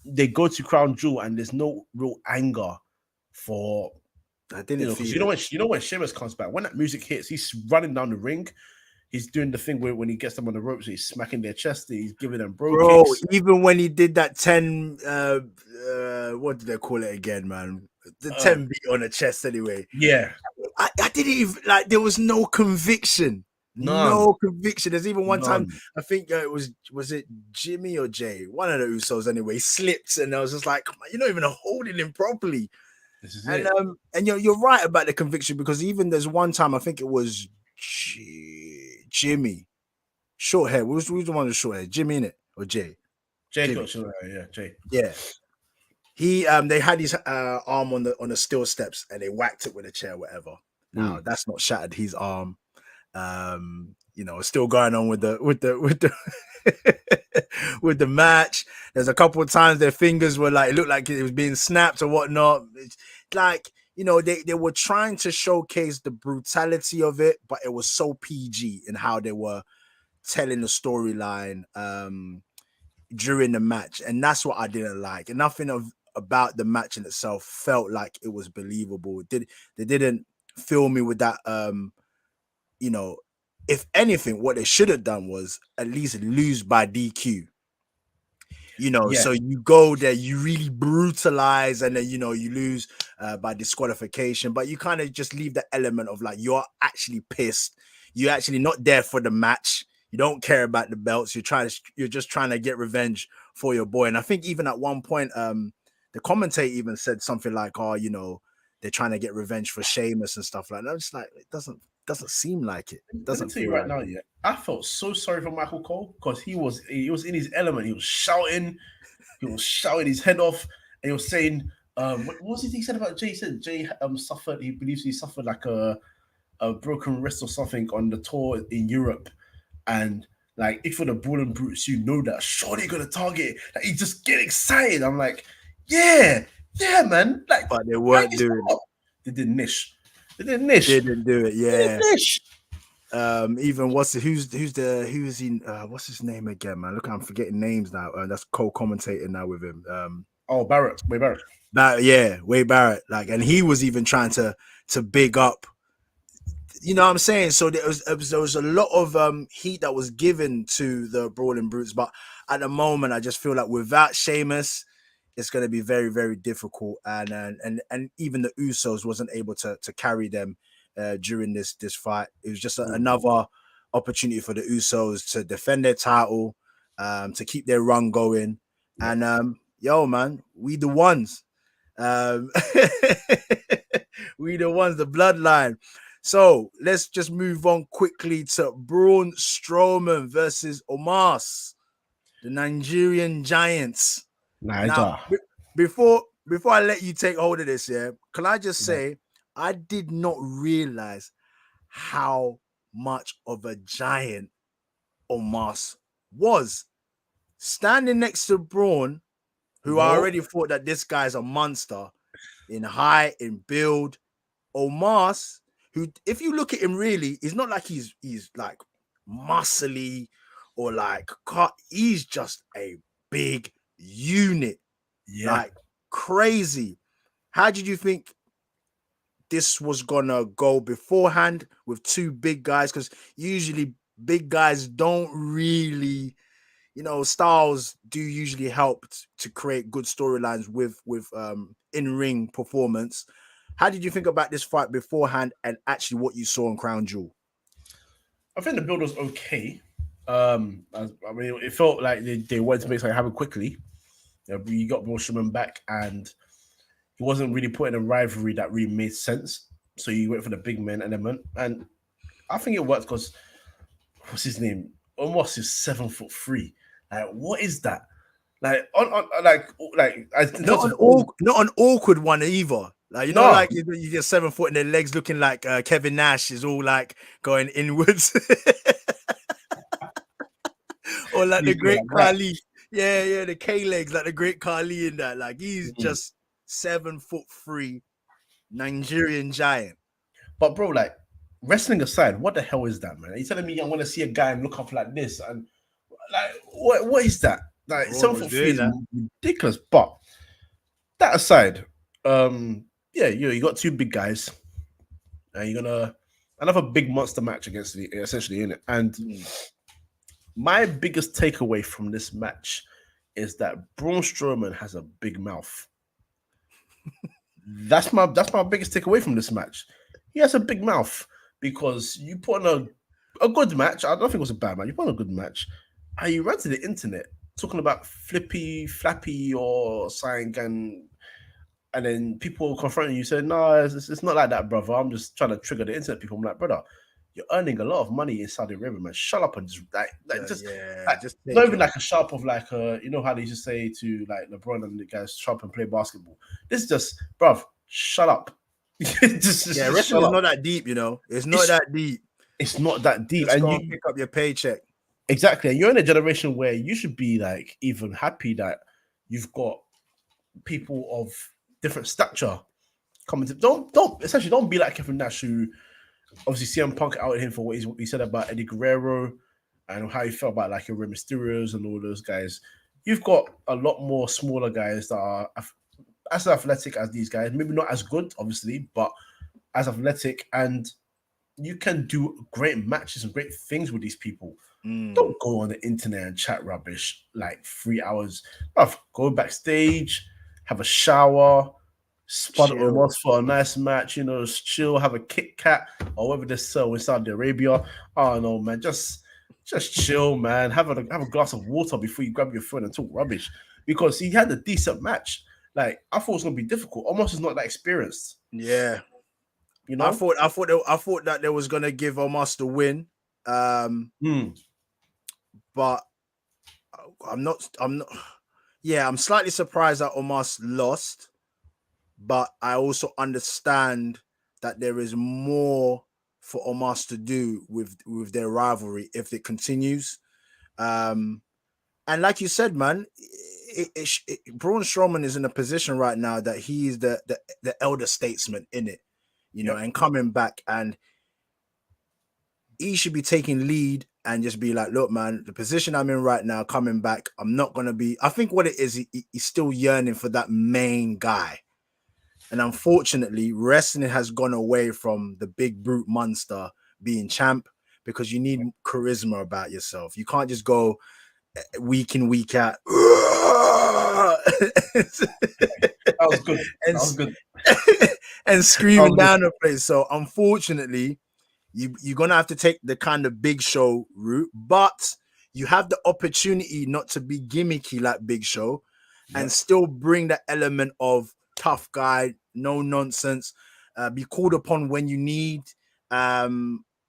they go to Crown Jewel and there's no real anger for, I didn't because feel you know when Sheamus comes back, when that music hits, he's running down the ring. He's doing the thing where when he gets them on the ropes, he's smacking their chest, he's giving them bro bro. kicks. Even when he did that 10, what did they call it again, man? The 10 beat on the chest, anyway. Yeah, I didn't even like. There was no conviction. none, No conviction. There's even one time none. I think it was it Jimmy or Jay, one of the Usos anyway, slipped, and I was just like, come on, you're not even holding him properly. This is And it. and you're right about the conviction, because even there's one time I think it was Jimmy, short hair. Who's the one with short hair? Jimmy, in it, or Jay? Jay Jimmy. got you, yeah, Jay. Yeah. He they had his arm on the steel steps and they whacked it with a chair, whatever. Now that's not shattered his arm. Still going on with the with the match. There's a couple of times their fingers were like, it looked like it was being snapped or whatnot. It's like, they were trying to showcase the brutality of it, but it was so PG in how they were telling the storyline during the match, and that's what I didn't like. And nothing about the match in itself felt like it was believable. They didn't fill me with that. If anything, what they should have done was at least lose by DQ. Yeah, So you go there, you really brutalize, and then you lose by disqualification. But you kind of just leave the element of like, you're actually pissed. You're actually not there for the match. You don't care about the belts. You're just trying to get revenge for your boy. And I think even at one point, the commentator even said something like, "Oh, they're trying to get revenge for Sheamus and stuff like that." I'm just like, it doesn't seem like it. let me Doesn't tell you feel right like now, it. yeah, I felt so sorry for Michael Cole because he was in his element. He was shouting his head off, and he was saying, what was it he said about Jay? He said Jay suffered. He believes he suffered like a broken wrist or something on the tour in Europe, and like if you're the Brawling Brutes, you know that sure they're gonna target. Like he just get excited. I'm like, yeah, man. Like, But they bang weren't his doing up. They did niche. They did niche. Didn't do it. They did Yeah. niche. Even who's he? What's his name again, man? Look, I'm forgetting names now. That's co-commentating now with him. Oh, Barrett, Way Barrett. Wade Barrett. Like, and he was even trying to big up. You know what I'm saying? So there was a lot of heat that was given to the Brawling Brutes, but at the moment, I just feel like without Sheamus, it's going to be very, very difficult. And even the Usos wasn't able to carry them during this fight. It was just another opportunity for the Usos to defend their title, to keep their run going. Yep. And yo, man, we the ones. We the ones, the bloodline. So let's just move on quickly to Braun Strowman versus Omos, the Nigerian Giants. Now, Niger. before I let you take hold of this, yeah, can I just say I did not realize how much of a giant Omos was. Standing next to Braun, who I already thought that this guy's a monster in height, in build. Omos, who, if you look at him, really, he's not like he's like muscly or like cut. He's just a big unit, Yeah. like crazy. How did you think this was gonna go beforehand with two big guys? Because usually big guys don't really, styles do usually help to create good storylines with in-ring performance. How did you think about this fight beforehand and actually what you saw on Crown Jewel? I think the build was okay. I mean, it felt like they wanted to make something happen quickly. You got Braun Strowman back, and he wasn't really putting a rivalry that really made sense. So you went for the big man element, and I think it worked because what's his name? Almost is 7'3". Like, what is that? Like like in Not terms an of all, not an awkward one either. Like no, like you get 7 foot and their legs looking like Kevin Nash is all like going inwards, or like the you go great like that. Khali. Yeah, the K legs like the great Khali in that. Like he's Mhm. just 7'3" Nigerian giant. But bro, like wrestling aside, what the hell is that, man? Are you telling me I want to see a guy look up like this and like what is that? Like Braun seven was foot three doing is that. ridiculous. But that aside, yeah, you got two big guys, and you're gonna another big monster match against the essentially in it. And Mm. my biggest takeaway from this match is that Braun Strowman has a big mouth. That's my biggest takeaway from this match. He has a big mouth because you put on a good match. I don't think it was a bad match. You put on a good match, and you ran to the internet talking about flippy, flappy, or something, and then people confronting you saying, "No, it's not like that, brother. I'm just trying to trigger the internet people." I'm like, brother, you're earning a lot of money in Saudi Arabia, man. Shut up and just just Yeah, like just not take even your. like a sharp of like you know how they used to say to like LeBron and the guys shut up and play basketball. This is just, bruv, shut up. Yeah, just wrestling shut is up. not that deep, It's not It's that deep. it's not that deep. Just And go you and pick up your paycheck. exactly, and you're in a generation where you should be like even happy that you've got people of different stature coming to don't essentially don't be like Kevin Nash, who obviously CM Punk outed him for what he said about Eddie Guerrero and how he felt about like your Rey Mysterios and all those guys. You've got a lot more smaller guys that are as athletic as these guys, maybe not as good, obviously, but as athletic, and you can do great matches and great things with these people. Mm, Don't go on the internet and chat rubbish like 3 hours. Bruv, go backstage, have a shower, spud chill. almost for a nice match, just chill, have a Kit Kat or whatever they sell in Saudi Arabia. Oh no, man, just chill, man. Have a glass of water before you grab your phone and talk rubbish. Because he had a decent match. Like I thought it was gonna be difficult. Almost is not that experienced, Yeah. you I know? thought I thought I thought that they was gonna give Omos the win. Mm, But I'm not yeah, I'm slightly surprised that Omos lost, but I also understand that there is more for Omos to do with their rivalry if it continues. Um and like you said, man, Braun Strowman is in a position right now that he is the elder statesman in it, yep. and coming back, and he should be taking lead and just be like, look, man, the position I'm in right now, coming back, I'm not gonna be. I think what it is, he's still yearning for that main guy, and unfortunately, wrestling has gone away from the big brute monster being champ because you need charisma about yourself. You can't just go week in week out That was good. and That was good. and That screaming was good. down the place. So unfortunately, you're gonna have to take the kind of Big Show route, but you have the opportunity not to be gimmicky like Big Show and Yep. still bring the element of tough guy, no nonsense, be called upon when you need.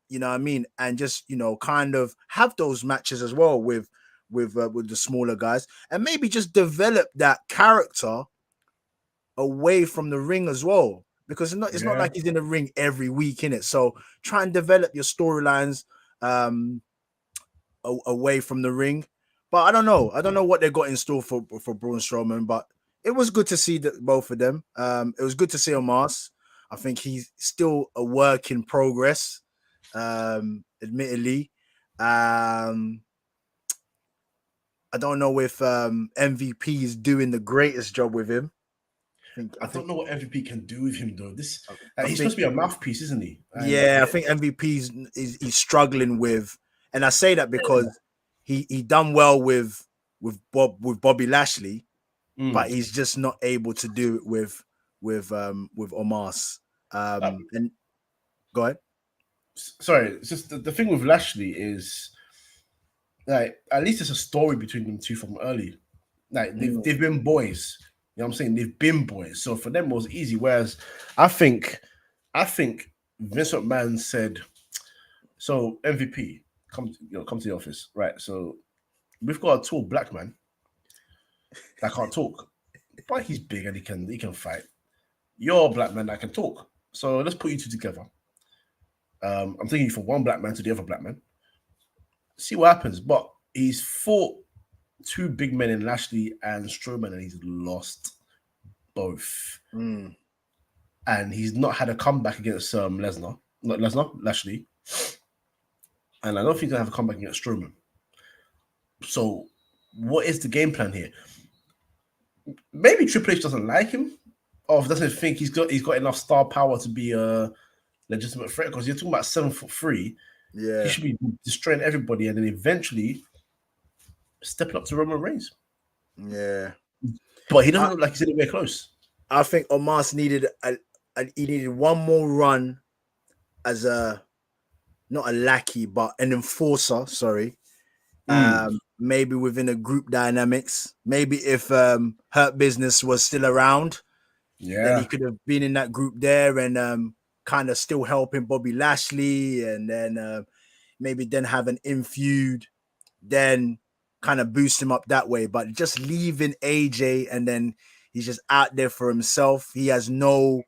You know what I mean, and just kind of have those matches as well with the smaller guys, and maybe just develop that character away from the ring as well. Because it's not Yeah. like he's in the ring every week, in it. So try and develop your storylines um away from the ring. But I don't know. I don't know what they got in store for Braun Strowman, but it was good to see that both of them. It was good to see Omos. I think he's still a work in progress, admittedly. Um, I don't know if MVP is doing the greatest job with him. I don't know what MVP can do with him though. This I he's think, supposed to be a mouthpiece, isn't he? And yeah, I think MVP is he's struggling with, and I say that because he done well with Bobby Lashley, but he's just not able to do it with Omos. And go ahead. Sorry, it's just the thing with Lashley is like at least there's a story between them two from early. Like they've been boys. You know what I'm saying? They've been boys. So for them it was easy. Whereas I think Vince McMahon said, so MVP, come to the office. Right. So we've got a tall black man that can't talk. But he's big and he can fight. You're a black man that can talk. So let's put you two together. I'm taking you from one black man to the other black man. See what happens. But he's fought two big men in Lashley and Strowman, and he's lost both. And he's not had a comeback against Lesnar. Not Lesnar, Lashley. And I don't think he's gonna have a comeback against Strowman. So what is the game plan here? Maybe Triple H doesn't like him, or doesn't think he's got enough star power to be a legitimate threat. Because you're talking about 7'3". Yeah, he should be destroying everybody, and then eventually stepping up to Roman Reigns. Yeah, but he doesn't look like he's anywhere close. I think Omos needed he needed one more run as not a lackey, but an enforcer. Sorry. Maybe within a group dynamics. Maybe if Hurt Business was still around, then he could have been in that group there and kind of still helping Bobby Lashley, and then maybe then have an in-feud, then kind of boost him up that way. But just leaving AJ and then he's just out there for himself. He has no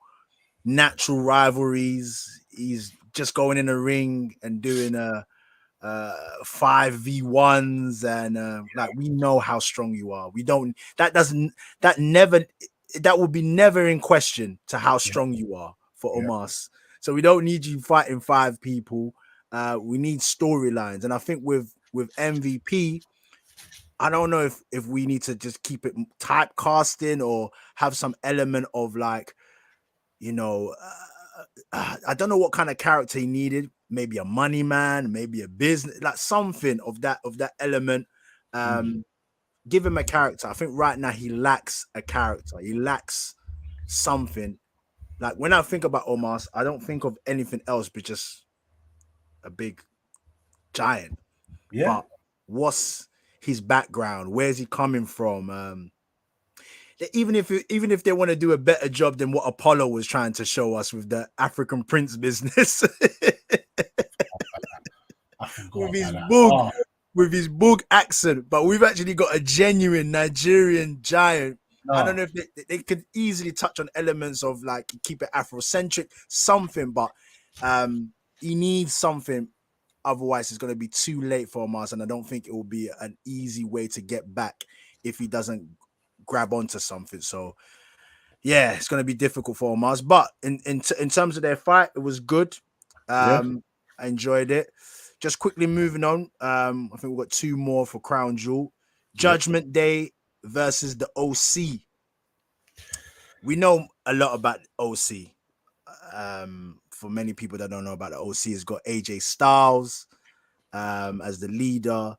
natural rivalries. He's just going in a ring and doing 5v1s and like, we know how strong you are. We don't that would be never in question to how strong you are for Omos. So we don't need you fighting 5 people. We need storylines. And I think with MVP, I don't know if we need to just keep it typecasting or have some element of like, I don't know what kind of character he needed. Maybe a money man, maybe a business, like something of that element. Give him a character. I think right now he lacks a character. He lacks something. Like when I think about Omos, I don't think of anything else but just a big giant. Yeah. But what's his background? Where's he coming from? Even if they want to do a better job than what Apollo was trying to show us with the African Prince business. With his boog accent, but we've actually got a genuine Nigerian giant. I don't know if they could easily touch on elements of like keep it Afrocentric, something, but he needs something. Otherwise, it's going to be too late for Omos, and I don't think it will be an easy way to get back if he doesn't grab onto something. So, yeah, it's going to be difficult for Omos. But in terms of their fight, it was good. I enjoyed it. Just quickly moving on. I think we've got 2 more for Crown Jewel. Judgment Day versus the OC. We know a lot about OC. For many people that don't know about the OC, it's got AJ Styles as the leader.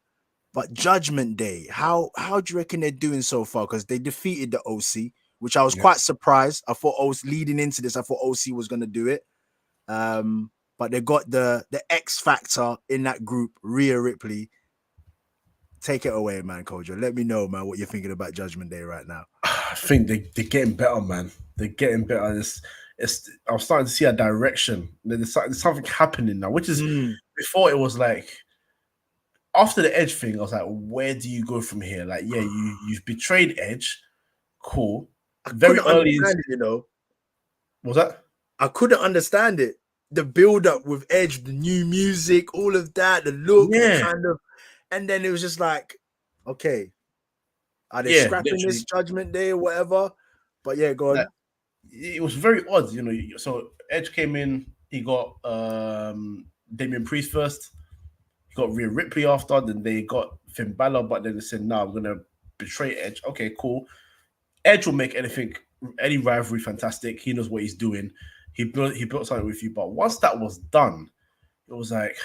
But Judgment Day, how do you reckon they're doing so far? Because they defeated the OC, which I was quite surprised. I thought leading into this, I thought OC was going to do it. But they got the X factor in that group, Rhea Ripley. Take it away, man, Kojo. Let me know, man, what you're thinking about Judgment Day right now. I think they're getting better, man. They're getting better. I'm starting to see a direction. There's something happening now, which is before it was like after the Edge thing, I was like, where do you go from here? Like, yeah, you've betrayed Edge. Cool. Very early. Was that? I couldn't understand it. The build up with Edge, the new music, all of that, the look, kind of, and then it was just like, okay, are they scrapping this Judgment Day or whatever? But yeah, go on. It was very odd, So Edge came in, he got Damian Priest first, he got Rhea Ripley after, then they got Finn Balor, but then they said, no, I'm gonna betray Edge. Okay, cool. Edge will make anything any rivalry, fantastic. He knows what he's doing. He built something with you. But once that was done, it was like,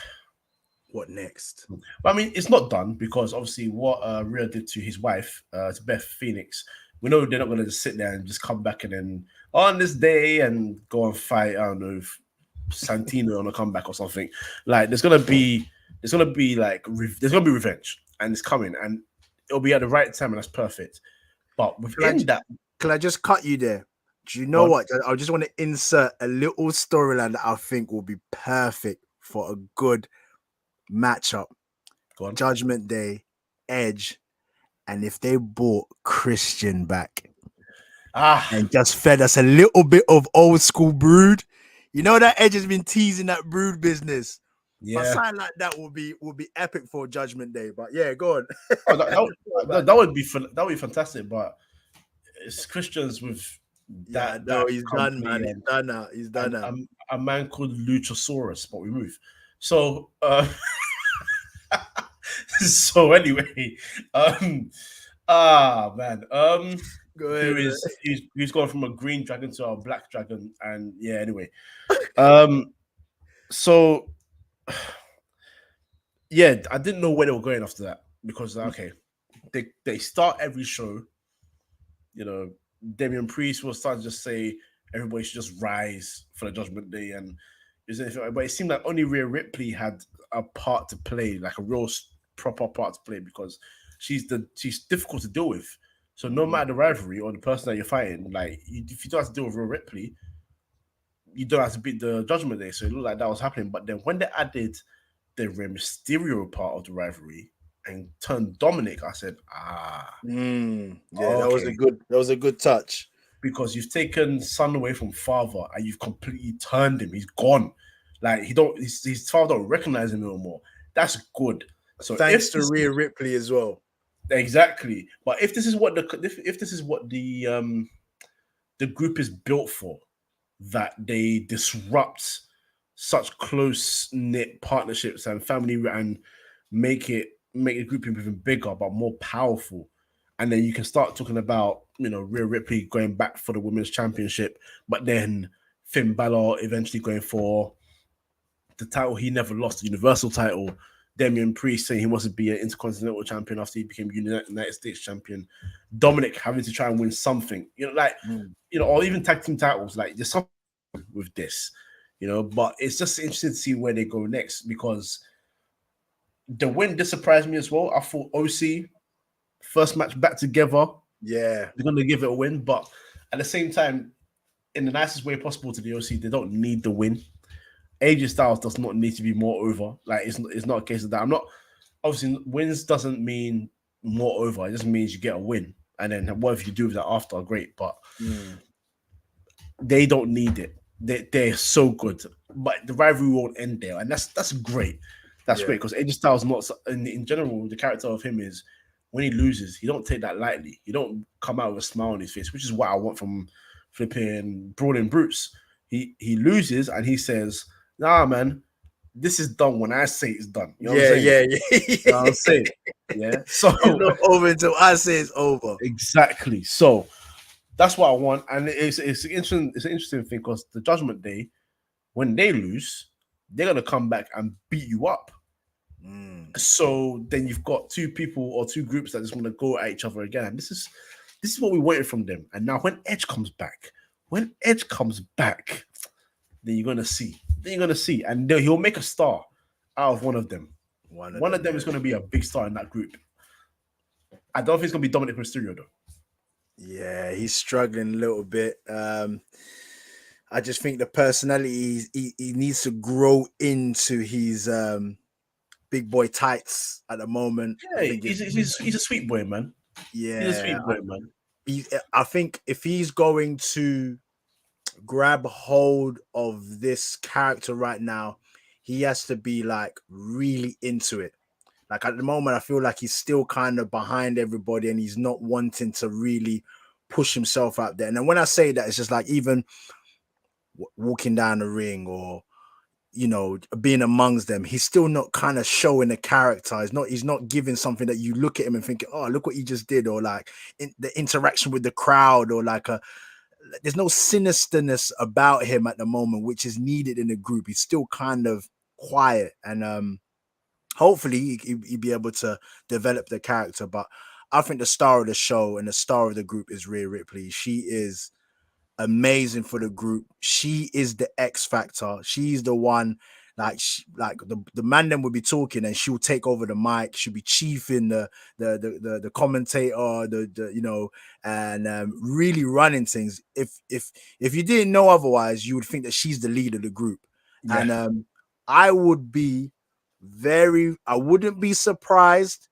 What next? but I mean, it's not done because obviously what Rhea did to his wife, to Beth Phoenix, we know they're not going to just sit there and just come back and then on this day and go and fight. I don't know, if Santino on a comeback or something. Like there's gonna be like there's gonna be revenge, and it's coming, and it'll be at the right time, and that's perfect. But within that, Can I just cut you there? Do you go know on. what? I just want to insert a little storyline that I think will be perfect for a good matchup. Go on. Judgment Day, Edge, and if they brought Christian back and just fed us a little bit of old school brood, you know that Edge has been teasing that brood business. But Yeah. something like that will be epic for Judgment Day. But yeah, go on. Oh, that would be fantastic, but it's Christians with Yeah, that no, he's done, company man. He's done now. He's done now. a man called Luchasaurus, but we move. So so anyway, man, Go ahead. he's gone from a green dragon to a black dragon, and yeah, anyway, so yeah, I didn't know where they were going after that because okay, they start every show, you know, Damian Priest will start to just say everybody should just rise for the Judgment Day, and but it seemed like only Rhea Ripley had a part to play, like a real proper part to play, because she's difficult to deal with. So no matter the rivalry or the person that you're fighting, like if you don't have to deal with Rhea Ripley, you don't have to beat the Judgment Day. So it looked like that was happening. But then when they added the Rey Mysterio part of the rivalry and turned Dominic, I said, yeah, okay. that was a good touch. Because you've taken son away from father and you've completely turned him. He's gone. Like his father don't recognize him no more. That's good. So thanks to Rhea Ripley as well. Exactly. But if this is what the group is built for, that they disrupt such close knit partnerships and family and make the group even bigger but more powerful, and then you can start talking about Rhea Ripley going back for the women's championship, but then Finn Balor eventually going for the title he never lost, the Universal title. Damian Priest saying he wants to be an Intercontinental champion after he became United States champion. Dominic having to try and win something, or even tag team titles. Like there's something with this, but it's just interesting to see where they go next, because the win did surprise me as well. I thought OC first match back together. Yeah, they're going to give it a win, but at the same time, in the nicest way possible to the OC, they don't need the win. AJ Styles does not need to be more over. Like it's not a case of that. I'm not, obviously wins doesn't mean more over. It just means you get a win, and then whatever you do with that after, great. But they don't need it. They're so good, but the rivalry won't end there, and that's great. That's great, because AJ Styles not in general. The character of him is, when he loses, he don't take that lightly. He don't come out with a smile on his face, which is what I want from flipping Brawling Brutes. He loses and he says, "Nah, man, this is done when I say it's done." You know what I'm saying? Yeah. You know what I'm saying? Yeah. So it's not over until I say it's over. Exactly. So that's what I want, and it's interesting. It's an interesting thing, because the Judgment Day, when they lose, they're gonna come back and beat you up. So then you've got two people or two groups that just want to go at each other again. And this is what we wanted from them. And now when Edge comes back, then you're gonna see. And he'll make a star out of one of them. One of them is gonna be a big star in that group. I don't think it's gonna be Dominic Mysterio though. Yeah, he's struggling a little bit. I just think the personality he needs to grow into his big boy tights at the moment. Yeah, he's a sweet boy, man. Yeah, he's a sweet boy, man. I think if he's going to grab hold of this character right now, he has to be like really into it. Like at the moment, I feel like he's still kind of behind everybody and he's not wanting to really push himself out there. And then when I say that, it's just like even walking down the ring or being amongst them, he's still not kind of showing the character. He's not giving something that you look at him and think, oh, look what he just did, or like the interaction with the crowd, or like sinisterness about him at the moment, which is needed in the group. He's still kind of quiet, and hopefully he'll be able to develop the character. But I think the star of the show and the star of the group is Rhea Ripley. She is amazing for the group. She is the X factor. She's the one, like the man then will be talking and she'll take over the mic. She'll be chiefing the commentator, and really running things. If you didn't know otherwise, you would think that she's the lead of the group. Yeah. And I wouldn't be surprised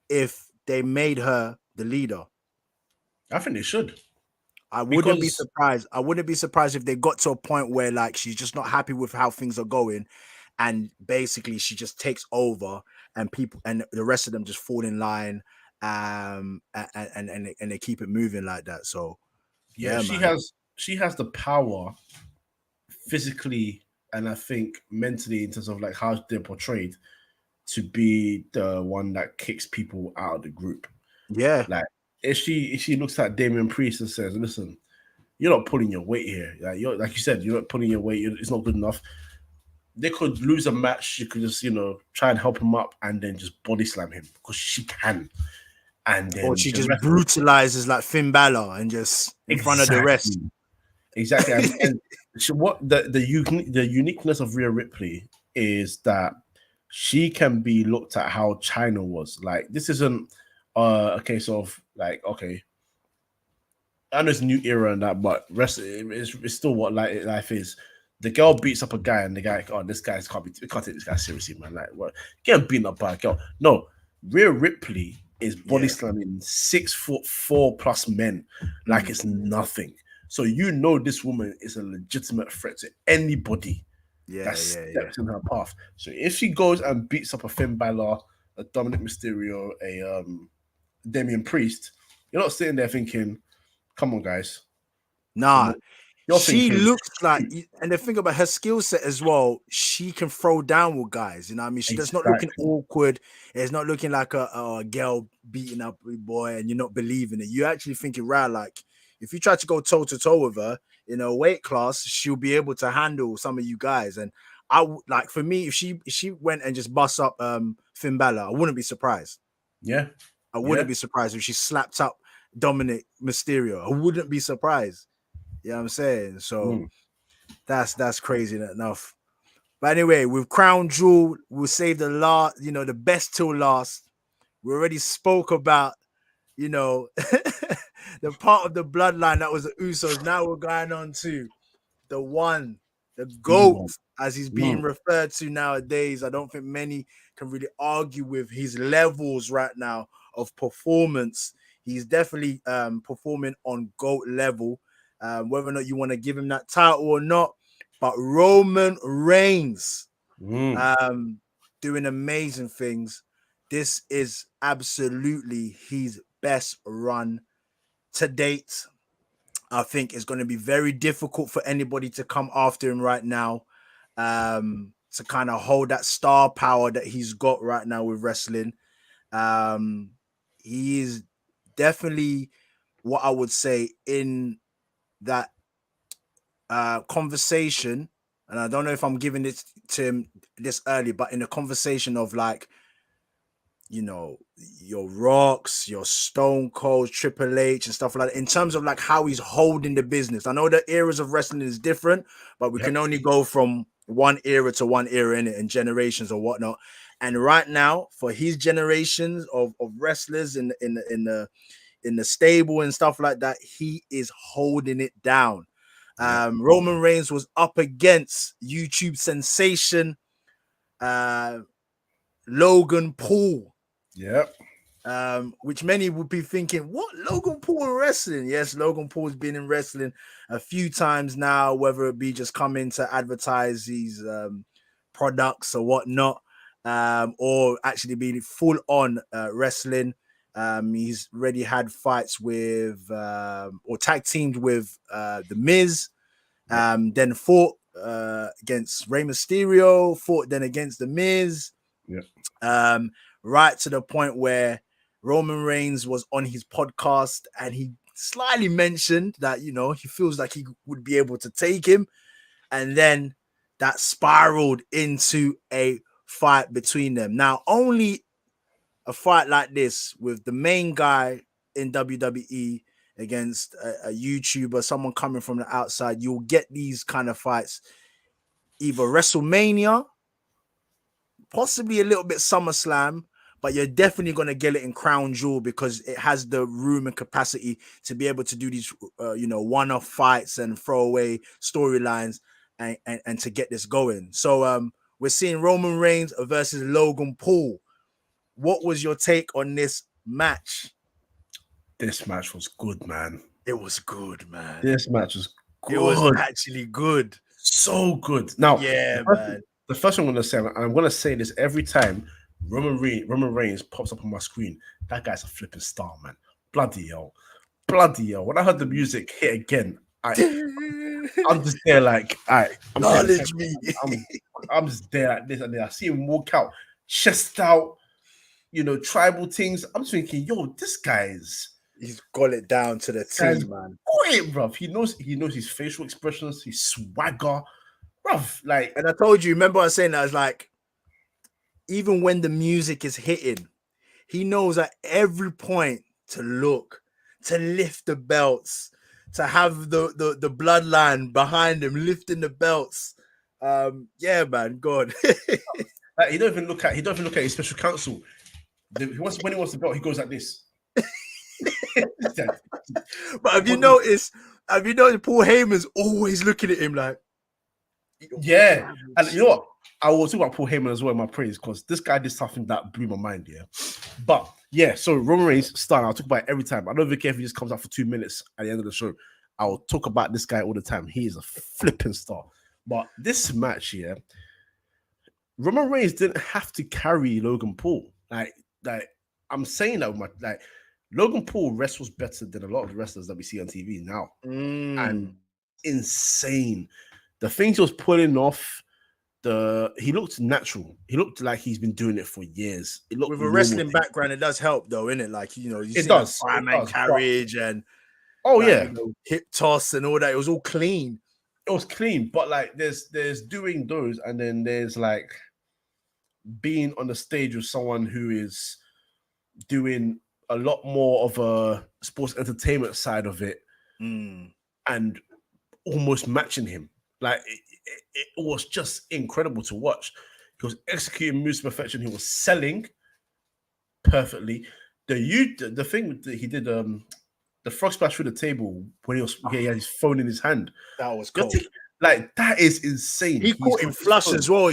if they made her the leader. I think they should. I wouldn't be surprised. I wouldn't be surprised if they got to a point where like she's just not happy with how things are going, and basically she just takes over, and people and the rest of them just fall in line, and they keep it moving like that. So yeah, she has the power physically and I think mentally in terms of like how they're portrayed to be the one that kicks people out of the group. Yeah. Like if she looks at Damian Priest and says, "Listen, you're not pulling your weight here. Like you said, you're not pulling your weight. It's not good enough." They could lose a match. You could just try and help him up and then just body slam him because she can. And then or she just brutalizes like Finn Balor and just in front of the rest. Exactly. And what the uniqueness of Rhea Ripley is that she can be looked at how China was. Like this isn't a case of like, okay, I know it's a new era and that, but rest it's still what life is. The girl beats up a guy and the guy, oh, this guy can't take this guy seriously, man. Like what? Getting beaten up by a girl. No, Rhea Ripley is body slamming 6'4+ men like it's nothing. So this woman is a legitimate threat to anybody that steps in her path. So if she goes and beats up a Finn Balor, a Dominic Mysterio, a Damian Priest, you're not sitting there thinking, "Come on, guys." Nah, she thinking, looks like, and the thing about her skill set as well, she can throw down with guys. You know what I mean? She's not looking awkward. It's not looking like a girl beating up a boy and you're not believing it. You're actually thinking, right, like if you try to go toe to toe with her in a weight class, she'll be able to handle some of you guys. And I would like, for me, if she went and just bust up Finn Balor, I wouldn't be surprised. Yeah, I wouldn't be surprised if she slapped up Dominic Mysterio. I wouldn't be surprised. You know what I'm saying? So that's crazy enough. But anyway, with Crown Jewel, we'll save the best till last. We already spoke about, the part of the bloodline that was the Usos. Now we're going on to the one, the GOAT, as he's being referred to nowadays. I don't think many can really argue with his levels right now of performance. He's definitely performing on GOAT level. Whether or not you want to give him that title or not, but Roman Reigns doing amazing things. This is absolutely his best run to date. I think it's going to be very difficult for anybody to come after him right now, to kind of hold that star power that he's got right now with wrestling. He is definitely what I would say in that conversation, and I don't know if I'm giving it to him this early, but in the conversation of like, your Rocks, your Stone Cold, Triple H, and stuff like that, in terms of like how he's holding the business. I know the eras of wrestling is different, but we can only go from one era to one era in it, and generations or whatnot. And right now, for his generations of wrestlers in the stable and stuff like that, he is holding it down. Roman Reigns was up against YouTube sensation Logan Paul. Yep. Which many would be thinking, what, Logan Paul in wrestling? Yes, Logan Paul's been in wrestling a few times now, whether it be just coming to advertise these products or whatnot, or actually being full on wrestling. He's already had fights with or tag teamed with The Miz, then fought against Rey Mysterio, fought then against The Miz. Right to the point where Roman Reigns was on his podcast and he slightly mentioned that, you know, he feels like he would be able to take him. And then that spiraled into a fight between them. Now, only a fight like this with the main guy in WWE against a YouTuber, someone coming from the outside, you'll get these kind of fights either WrestleMania, possibly a little bit SummerSlam, but you're definitely going to get it in Crown Jewel because it has the room and capacity to be able to do these, one-off fights and throwaway storylines and to get this going. So we're seeing Roman Reigns versus Logan Paul. What was your take on this match? This match was good, man. It was good, man. This match was good. It was actually good. So good. Now, yeah, man. The first thing I'm going to say, and I'm going to say this every time Roman Reigns pops up on my screen. That guy's a flipping star, man. Bloody hell. When I heard the music hit again, I'm just there like, acknowledge me. I'm just there like this, and then I see him walk out, chest out, tribal things. I'm thinking, yo, this guy's he's got it down to the T, man. Great, bruv. He knows his facial expressions, his swagger, bruv. Like, and I told you, remember I was saying that, I was like, even when the music is hitting, he knows at every point to look, to lift the belts, to have the bloodline behind him lifting the belts. Yeah, man, God. Like, he don't even look at his special counsel. When he wants the belt, he goes like this. But have you noticed Paul Heyman's always looking at him like, yeah. And you know what? I will talk about Paul Heyman as well in my praise because this guy did something that blew my mind, yeah. But yeah, so Roman Reigns star, I'll talk about it every time. I don't even care if he just comes out for 2 minutes at the end of the show. I will talk about this guy all the time. He is a flipping star. But this match, yeah, Roman Reigns didn't have to carry Logan Paul. Like I'm saying that with my Logan Paul wrestles better than a lot of the wrestlers that we see on TV now. And insane. The things he was pulling off, he looked natural. He looked like he's been doing it for years. It looked with a wrestling background, it does help though, innit? Like, you see does. Fireman carriage and hip toss and all that. It was all clean. It was clean, but like there's doing those, and then there's like being on the stage with someone who is doing a lot more of a sports entertainment side of it and almost matching him. Like it was just incredible to watch. He was executing moves to perfection. He was selling perfectly. The thing that he did, the frog splash through the table when he had his phone in his hand. That was cool. Like, that is insane. He caught him flush as well,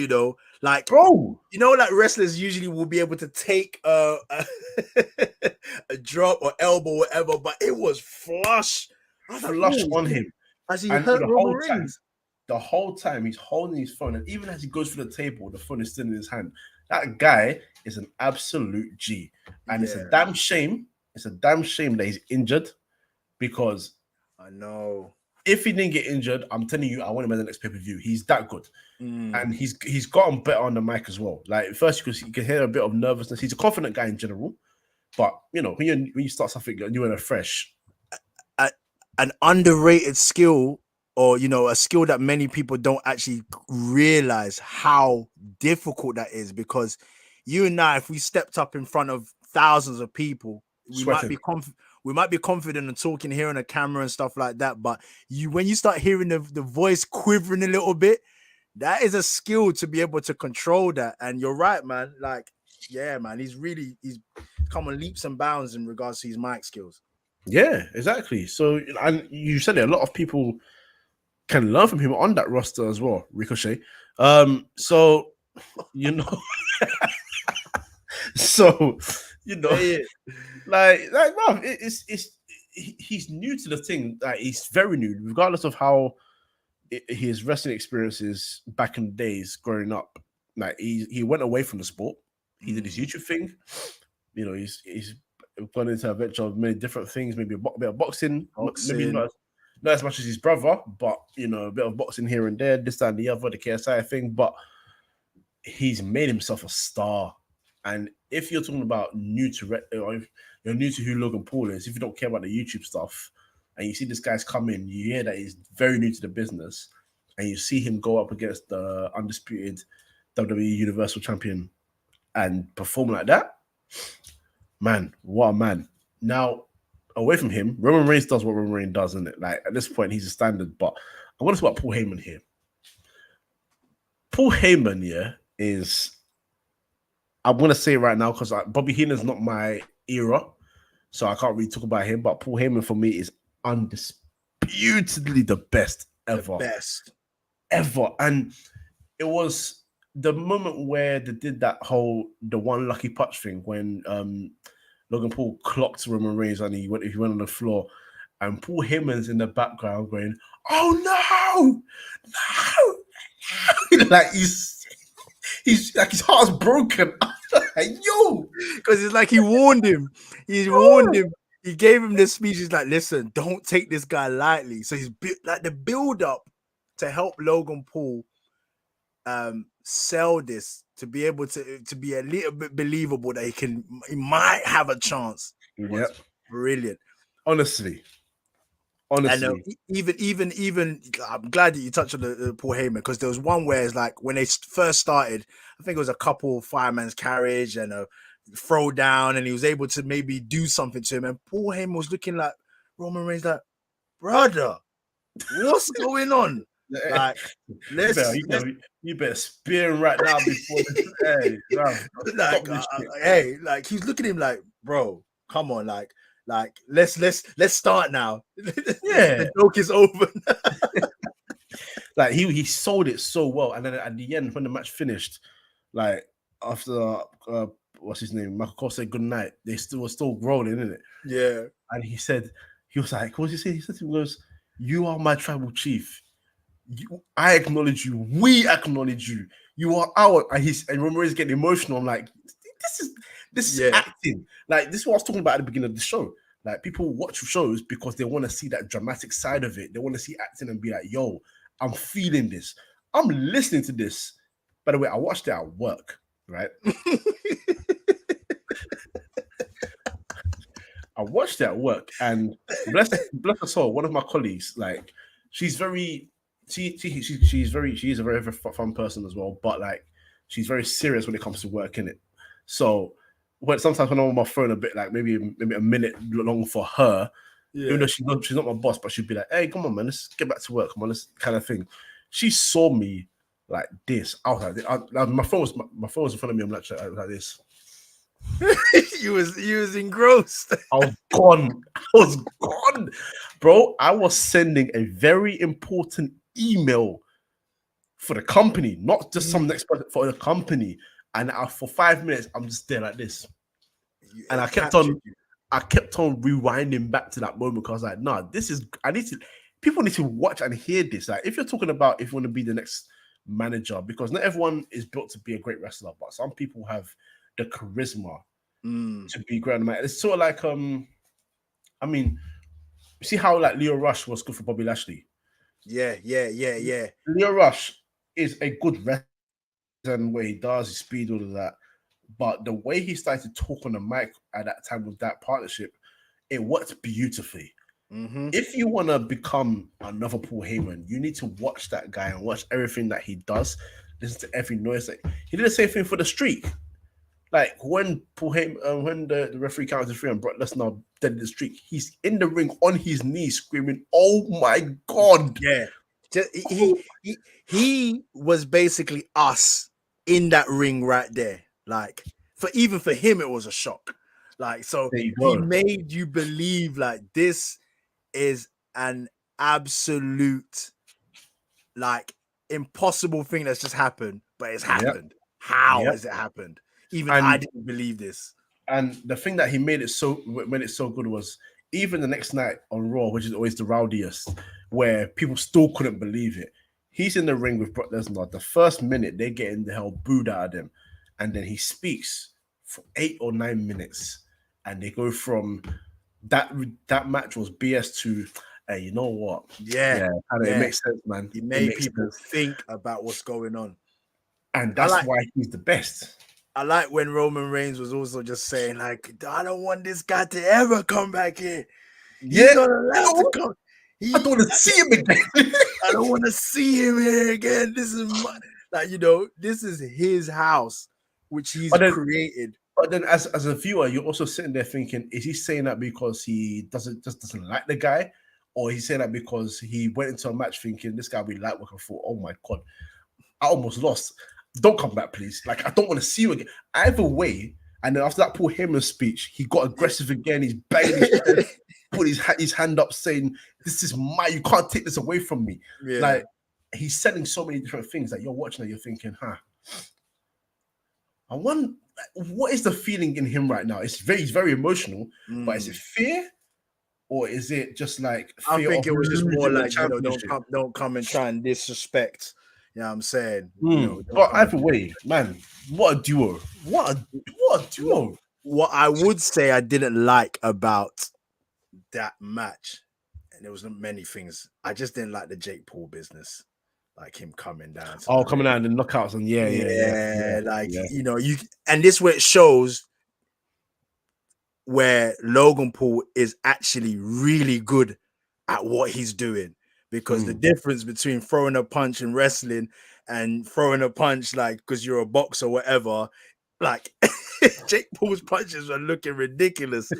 Like, bro, like wrestlers usually will be able to take a drop or elbow, or whatever, but it was flush. Flush on him. As he hurt Roman Reigns. The whole time he's holding his phone, and even as he goes through the table, the phone is still in his hand. That guy is an absolute G. And it's a damn shame. It's a damn shame that he's injured, because I know if he didn't get injured, I'm telling you, I want him at the next pay-per-view. He's that good. And he's gotten better on the mic as well. Like, first, you can hear a bit of nervousness. He's a confident guy in general. But, when you start something new and fresh. An underrated skill, or, a skill that many people don't actually realize how difficult that is, because you and I, if we stepped up in front of thousands of people, we might be confident in talking here on a camera and stuff like that. But when you start hearing the voice quivering a little bit, that is a skill to be able to control that. And you're right, man. Like, yeah, man, he's come on leaps and bounds in regards to his mic skills. Yeah, exactly. So, and you said it, a lot of people can learn from him on that roster as well, Ricochet. So, so, man, he's new to the thing. Like, he's very new, regardless of how his wrestling experiences back in the days growing up. Like, he went away from the sport. He did his YouTube thing. He's gone into a venture of many different things, maybe a bit of boxing. Maybe not as much as his brother, but a bit of boxing here and there, this, that, and the other, the KSI thing. But he's made himself a star. And if you're talking about new to you're new to who Logan Paul is, if you don't care about the YouTube stuff, and you see this guy's come in, you hear that he's very new to the business, and you see him go up against the undisputed WWE Universal Champion and perform like that, man, what a man. Now, away from him, Roman Reigns does what Roman Reigns does, isn't it? Like, at this point, he's a standard, but I want to talk about Paul Heyman here. Paul Heyman, yeah, is, I'm going to say it right now because Bobby Heenan's not my era, so I can't really talk about him, but Paul Heyman for me is undisputedly the best ever. The best. Ever. And it was the moment where they did that whole, the one lucky punch thing when Logan Paul clocked Roman Reigns and he went on the floor, and Paul Heyman's in the background going, "Oh no, like he's like his heart's broken." Like, yo, because it's like he warned him. He warned him. He gave him this speech. He's like, "Listen, don't take this guy lightly." So he's like the build up to help Logan Paul sell this, to be able to be a little bit believable that he might have a chance. Yeah, brilliant. Honestly. And even I'm glad that you touched on the Paul Heyman, because there was one where it's like when they first started, I think it was a couple fireman's carriage and a throw down, and he was able to maybe do something to him, and Paul Heyman was looking like Roman Reigns like, "Brother, what's going on?" Like, you better spear him right now before like he's looking at him like, "Bro, come on, like let's start now." Yeah, the joke is over. Like he sold it so well, and then at the end when the match finished, like after what's his name, Michael Cole said good night, they were still rolling, isn't it? Yeah. And he was like, what did he say? He said to him, goes, "You are my tribal chief. I acknowledge you. We acknowledge you. You are our." And Roman Reigns getting emotional. I'm like, this is acting. Like, this is what I was talking about at the beginning of the show. Like, people watch shows because they want to see that dramatic side of it. They want to see acting and be like, "Yo, I'm feeling this. I'm listening to this." By the way, I watched it at work, right? I watched it at work, and bless her soul, one of my colleagues, like, she's a very fun person as well, but like she's very serious when it comes to work, innit? So sometimes when I'm on my phone a bit, like maybe a minute long for her, even though she's not my boss, but she'd be like, "Hey, come on, man, let's get back to work. Come on, this kind of thing." She saw me like this. I was like, my phone was in front of me. I'm like this. you was engrossed. I was gone, bro. I was sending a very important email for the company, not just some next person, for the company. And for 5 minutes, I'm just there like this, and I kept on rewinding back to that moment because I was like, "Nah, people need to watch and hear this." Like, if you're talking about if you want to be the next manager, because not everyone is built to be a great wrestler, but some people have the charisma to be great on the mat. It's sort of like, I mean, see how like Leo Rush was good for Bobby Lashley. Yeah. Leo Rush is a good wrestler and where he does his speed, all of that. But the way he started to talk on the mic at that time with that partnership, it worked beautifully. Mm-hmm. If you want to become another Paul Heyman, you need to watch that guy and watch everything that he does. Listen to every noise. He did the same thing for the streak. Like when Paul Heyman, when the referee counted to 3 and Brock Lesnar dead the streak, he's in the ring on his knees screaming, "Oh my God!" Yeah, he was basically us in that ring right there. Like for him, it was a shock. Like, so he made you believe like this is an absolute like impossible thing that's just happened, but it's happened. How has it happened? I didn't believe this. And the thing that he made it so good was even the next night on Raw, which is always the rowdiest, where people still couldn't believe it. He's in the ring with Brock Lesnar. The first minute they get in the hell booed out of him, and then he speaks for 8 or 9 minutes, and they go from that match was BS to, "Hey, you know what? Yeah. It makes sense, man." He made people think about what's going on, and that's why he's the best. I like when Roman Reigns was also just saying, like, I don't want this guy to ever come back here. Yeah, He's not you allowed know to what? come. I don't want to see him again. I don't want to see him here again. This is this is his house, which he's but then, created. but then, as a viewer, you're also sitting there thinking, is he saying that because he doesn't like the guy, or he's saying that because he went into a match thinking this guy we like working for? Oh my god, I almost lost. Don't come back, please. Like I don't want to see you again. Either way, and then after that Paul Heyman speech, he got aggressive again. He's banging his chest, put his hand up, saying, "This is you can't take this away from me." Yeah. Like he's selling so many different things that you're watching and you're thinking, huh. I wonder what is the feeling in him right now? He's very emotional, but is it fear? Or is it just like fear I think of it was just more losing the like, championship? don't come and try and disrespect. You know what I'm saying? Don't But come either and way, man, what a duo. What a duo. what I would say I didn't like about that match, and there wasn't many things. I just didn't like the Jake Paul business, like him coming down to the Coming ring. out in the knockouts and yeah. You and this where it shows where Logan Paul is actually really good at what he's doing, because the difference between throwing a punch in wrestling and throwing a punch, like, because you're a boxer or whatever, like Jake Paul's punches are looking ridiculous.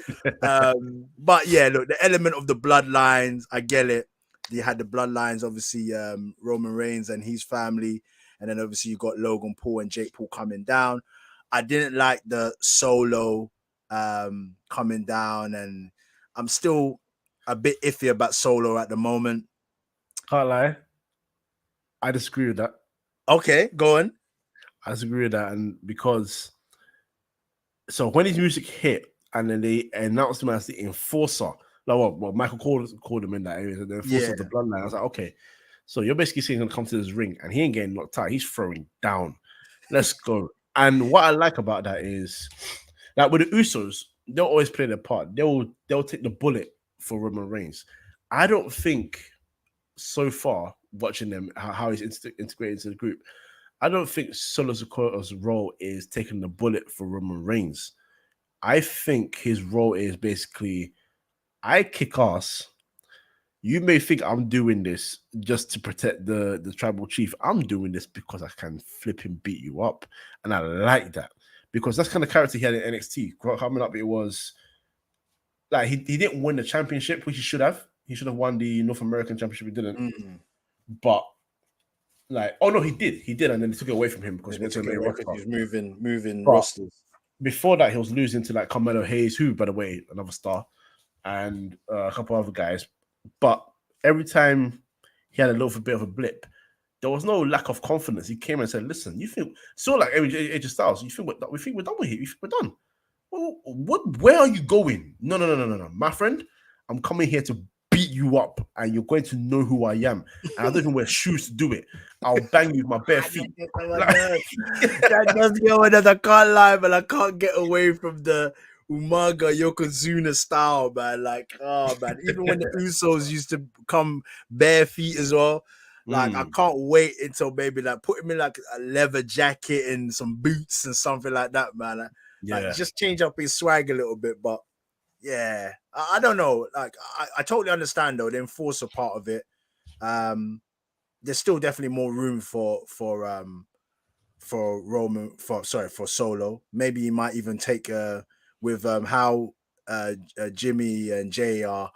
But yeah, look, the element of the bloodlines, I get it. You had the bloodlines, obviously, Roman Reigns and his family, and then obviously you got Logan Paul and Jake Paul coming down. I didn't like the Solo coming down, and I'm still a bit iffy about Solo at the moment. Can't lie. I disagree with that. Okay, go on. I disagree with that. And because so when his music hit and then they announced him as the enforcer, like well Michael called him in that area, the enforcer of the bloodline. I was like, okay. So you're basically saying he's gonna come to this ring and he ain't getting knocked out, he's throwing down. Let's go. And what I like about that is like with the Usos, they'll always play their part. They'll take the bullet for Roman Reigns. I don't think so far watching them how he's integrated into the group, I don't think Solo Sikora's role is taking the bullet for Roman Reigns. I think his role is basically, I kick ass. You may think I'm doing this just to protect the tribal chief. I'm doing this because I can flip and beat you up. And I like that. Because that's kind of character he had in NXT. Coming up, it was like he didn't win the championship, which he should have. He should have won the North American Championship. He didn't. But like, oh no, he did, and then they took it away from him because he went to the main roster. He's moving rosters. Before that, he was losing to like Carmelo Hayes, who, by the way, another star, and a couple other guys. But every time he had a little bit of a blip, there was no lack of confidence. He came and said, "Listen, you think so? Like AJ Styles, you think we think we're done with it? You think we're done? Well, where are you going? No, my friend, I'm coming here to beat you up, and you're going to know who I am. And I don't even wear shoes to do it. I'll bang you with my bare feet." That does go in, I can't lie, but I can't get away from the Umaga Yokozuna style, man. Like, oh man, even when the Usos used to come bare feet as well. Like, I can't wait until maybe like put him in like a leather jacket and some boots and something like that, man. Like, just change up his swag a little bit. But yeah, I don't know. Like, I totally understand though the enforcer part of it. There's still definitely more room for Solo. Maybe he might even take with how Jimmy and Jay are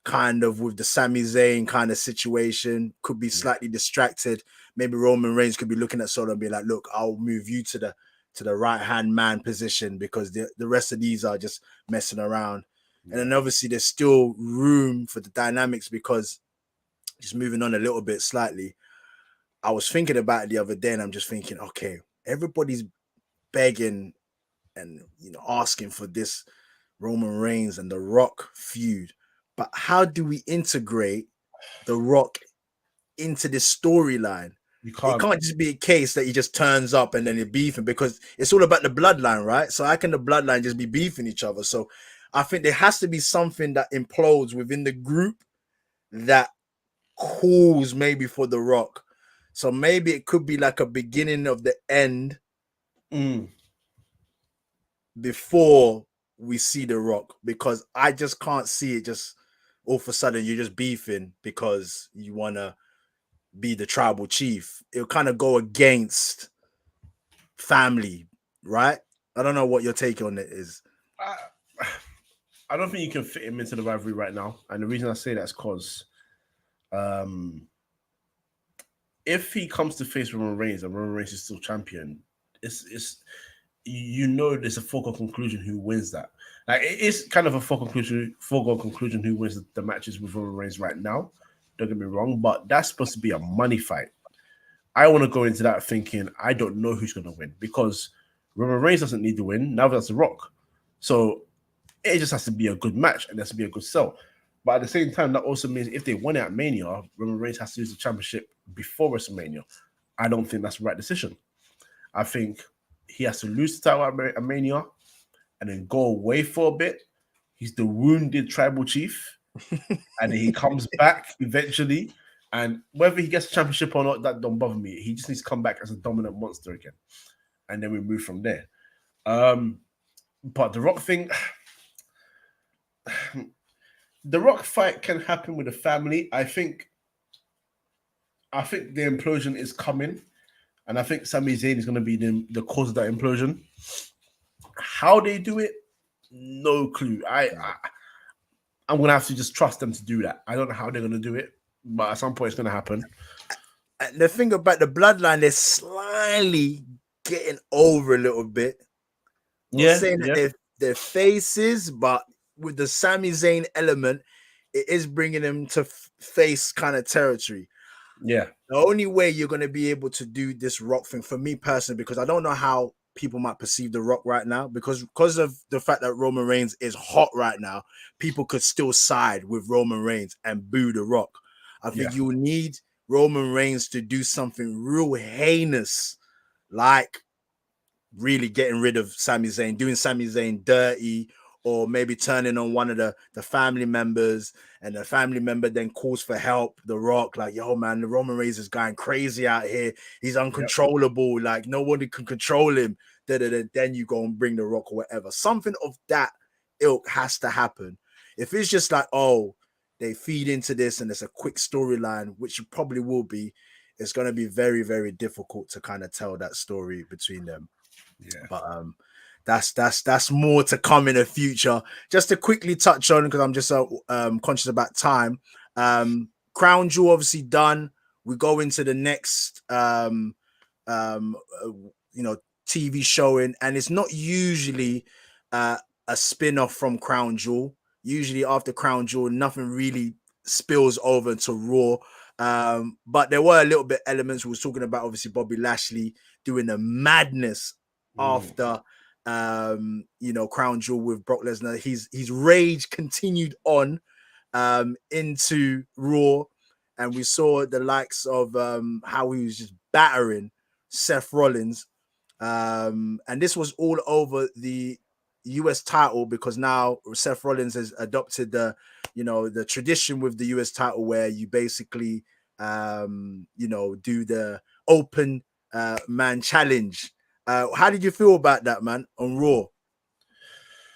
kind of with the Sami Zayn kind of situation, could be slightly distracted. Maybe Roman Reigns could be looking at Solo and be like, look, I'll move you to the right hand man position because the rest of these are just messing around. And then obviously there's still room for the dynamics, because just moving on a little bit slightly, I was thinking about it the other day and I'm just thinking, okay, everybody's begging and asking for this Roman Reigns and The Rock feud. But how do we integrate The Rock into this storyline? It can't just be a case that he just turns up and then they're beefing, because it's all about the bloodline, right? So how can the bloodline just be beefing each other? So I think there has to be something that implodes within the group that calls maybe for The Rock. So maybe it could be like a beginning of the end before we see The Rock, because I just can't see it just all of a sudden you're just beefing because you want to be the tribal chief. It'll kind of go against family, right? I don't know what your take on it is. I, I don't think you can fit him into the rivalry right now, and the reason I say that is because if he comes to face Roman Reigns and Roman Reigns is still champion, it's there's a foregone conclusion who wins that. Like it is kind of a foregone conclusion who wins the matches with Roman Reigns right now. Don't get me wrong, but that's supposed to be a money fight. I want to go into that thinking I don't know who's going to win because Roman Reigns doesn't need to win. Now that's The Rock. So it just has to be a good match and it has to be a good sell. But at the same time, that also means if they win at Mania, Roman Reigns has to lose the championship before WrestleMania. I don't think that's the right decision. I think he has to lose the title at Mania and then go away for a bit. He's the wounded tribal chief. And then he comes back eventually. And whether he gets a championship or not, that don't bother me. He just needs to come back as a dominant monster again. And then we move from there. But the Rock thing, the Rock fight can happen with the family. I think the implosion is coming. And I think Sami Zayn is going to be the cause of that implosion. How they do it, no clue. I'm going to have to just trust them to do that. I don't know how they're going to do it, but at some point it's going to happen. And the thing about the bloodline, they're slightly getting over a little bit. Yeah, saying that their faces, but with the Sami Zayn element, it is bringing them to face kind of territory. Yeah. The only way you're going to be able to do this Rock thing, for me personally, because I don't know how people might perceive the Rock right now, because of the fact that Roman Reigns is hot right now, people could still side with Roman Reigns and boo the Rock. I think you need Roman Reigns to do something real heinous, like really getting rid of Sami Zayn, doing Sami Zayn dirty, or maybe turning on one of the family members, and the family member then calls for help. The Rock, like, yo, man, the Roman Reigns is going crazy out here. He's uncontrollable. Like, nobody can control him. Then you go and bring the Rock or whatever. Something of that ilk has to happen. If it's just like, oh, they feed into this and it's a quick storyline, which it probably will be, it's going to be very, very difficult to kind of tell that story between them. Yeah. But that's more to come in the future. Just to quickly touch on, because I'm just so conscious about time. Crown Jewel obviously done. We go into the next TV showing, and it's not usually a spin-off from Crown Jewel. Usually after Crown Jewel, nothing really spills over to Raw. But there were a little bit elements. We was talking about obviously Bobby Lashley doing the madness after Crown Jewel with Brock Lesnar. His rage continued on into Raw, and we saw the likes of how he was just battering Seth Rollins. And this was all over the US title, because now Seth Rollins has adopted the tradition with the US title where you basically do the open man challenge. How did you feel about that, man, on Raw?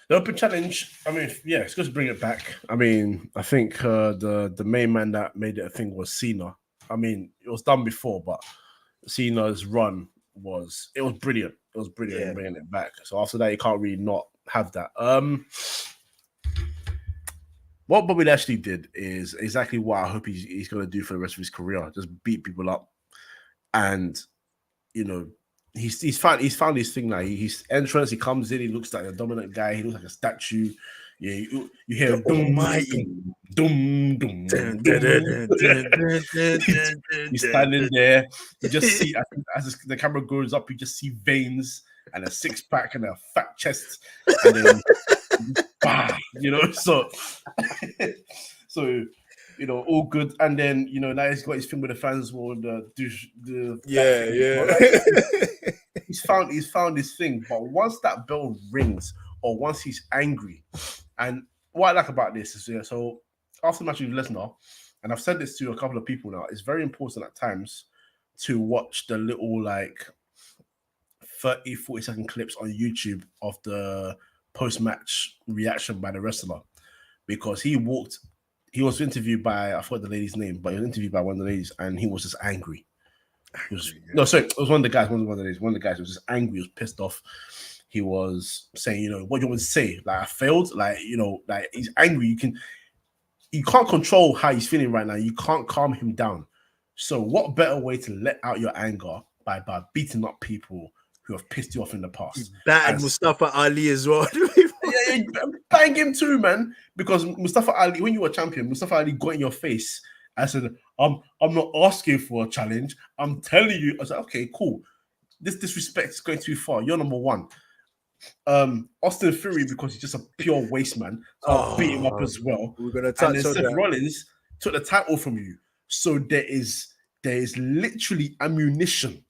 The open challenge, I mean, yeah, it's good to bring it back. I mean, I think the main man that made it a thing was Cena. I mean, it was done before, but Cena's run was brilliant. It was brilliant in bringing it back. So after that, you can't really not have that. What Bobby Lashley did is exactly what I hope he's going to do for the rest of his career. Just beat people up, and he's found his thing now. His entrance, he comes in, he looks like a dominant guy. He looks like a statue. Yeah, you hear dum, dum, dum, dum, he's standing there. You just see, I think, as the camera goes up, you just see veins and a six-pack and a fat chest, and then so all good. And then now he's got his thing with the fans as well. He's found his thing. But once that bell rings, or once he's angry, and what I like about this is, so after the match with Lesnar, and I've said this to a couple of people now, it's very important at times to watch the little 30, 40-second clips on YouTube of the post-match reaction by the wrestler, because he was interviewed by, I forgot the lady's name, but he was interviewed by one of the ladies, and he was just angry. He was no, sorry, it was one of the guys. One of the ladies. One of the guys was just angry. He was pissed off. He was saying, what do you want to say? Like, I failed. Like, like, he's angry. You can't control how he's feeling right now. You can't calm him down. So, what better way to let out your anger by beating up people who have pissed you off in the past? He battered Mustafa Ali as well. Yeah, bang him too, man. Because Mustafa Ali, when you were champion, Mustafa Ali got in your face. I said, I'm not asking for a challenge. I'm telling you. I was like, okay, cool. This disrespect is going too far. You're number one. Austin Theory, because he's just a pure waste man, so I'll beat him up as well. We're gonna touch and then Seth Rollins took the title from you. So there is literally ammunition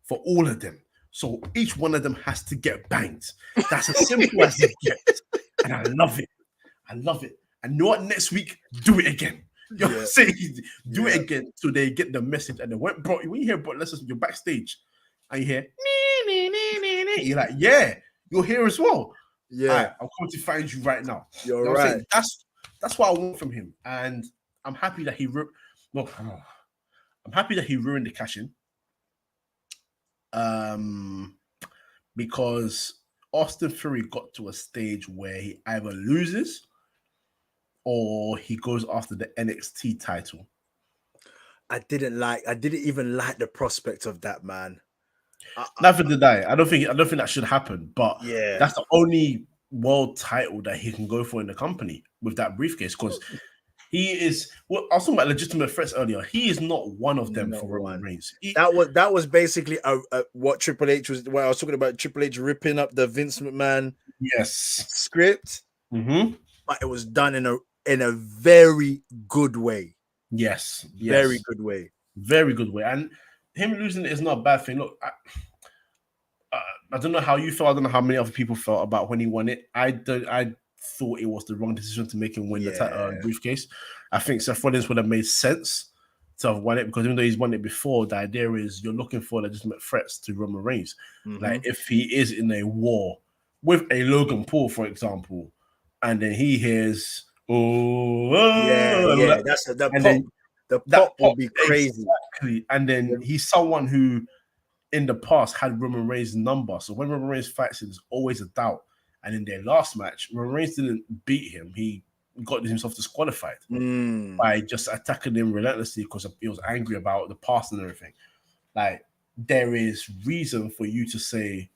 for all of them. So each one of them has to get banged. That's as simple as it gets. And I love it. I love it. And you know what? Next week, do it again. You know what I'm saying? Do it again so they get the message. And then when you hear Brock Lesnar, you're backstage and you hear, you're like, yeah, you're here as well. Yeah. Right, I'm coming to find you right now. You're right. That's what I want from him. And I'm happy that he I'm happy that he ruined the cash-in. Because Austin Theory got to a stage where he either loses or he goes after the NXT title. I didn't even like the prospect of that, man. Neither did I. I don't think that should happen. But yeah, that's the only world title that he can go for in the company with that briefcase. Because he is. Well, I was talking about legitimate threats earlier. He is not one of them for Roman Reigns. That was basically what Triple H was. What I was talking about, Triple H ripping up the Vince McMahon script, but it was done in a very good way. Yes, very good way. Very good way. And him losing it is not a bad thing. Look, I don't know how you felt. I don't know how many other people felt about when he won it. I thought it was the wrong decision to make him win the briefcase. I think Seth Rollins would have made sense to have won it, because even though he's won it before, the idea is you're looking for legitimate threats to Roman Reigns. Like if he is in a war with a Logan Paul, for example, and then he hears, that's the pop will be crazy. Exactly. And then he's someone who in the past had Roman Reigns' number. So when Roman Reigns fights him, there's always a doubt. And in their last match, Roman Reigns didn't beat him. He got himself disqualified by just attacking him relentlessly because he was angry about the past and everything. Like, there is reason for you to say,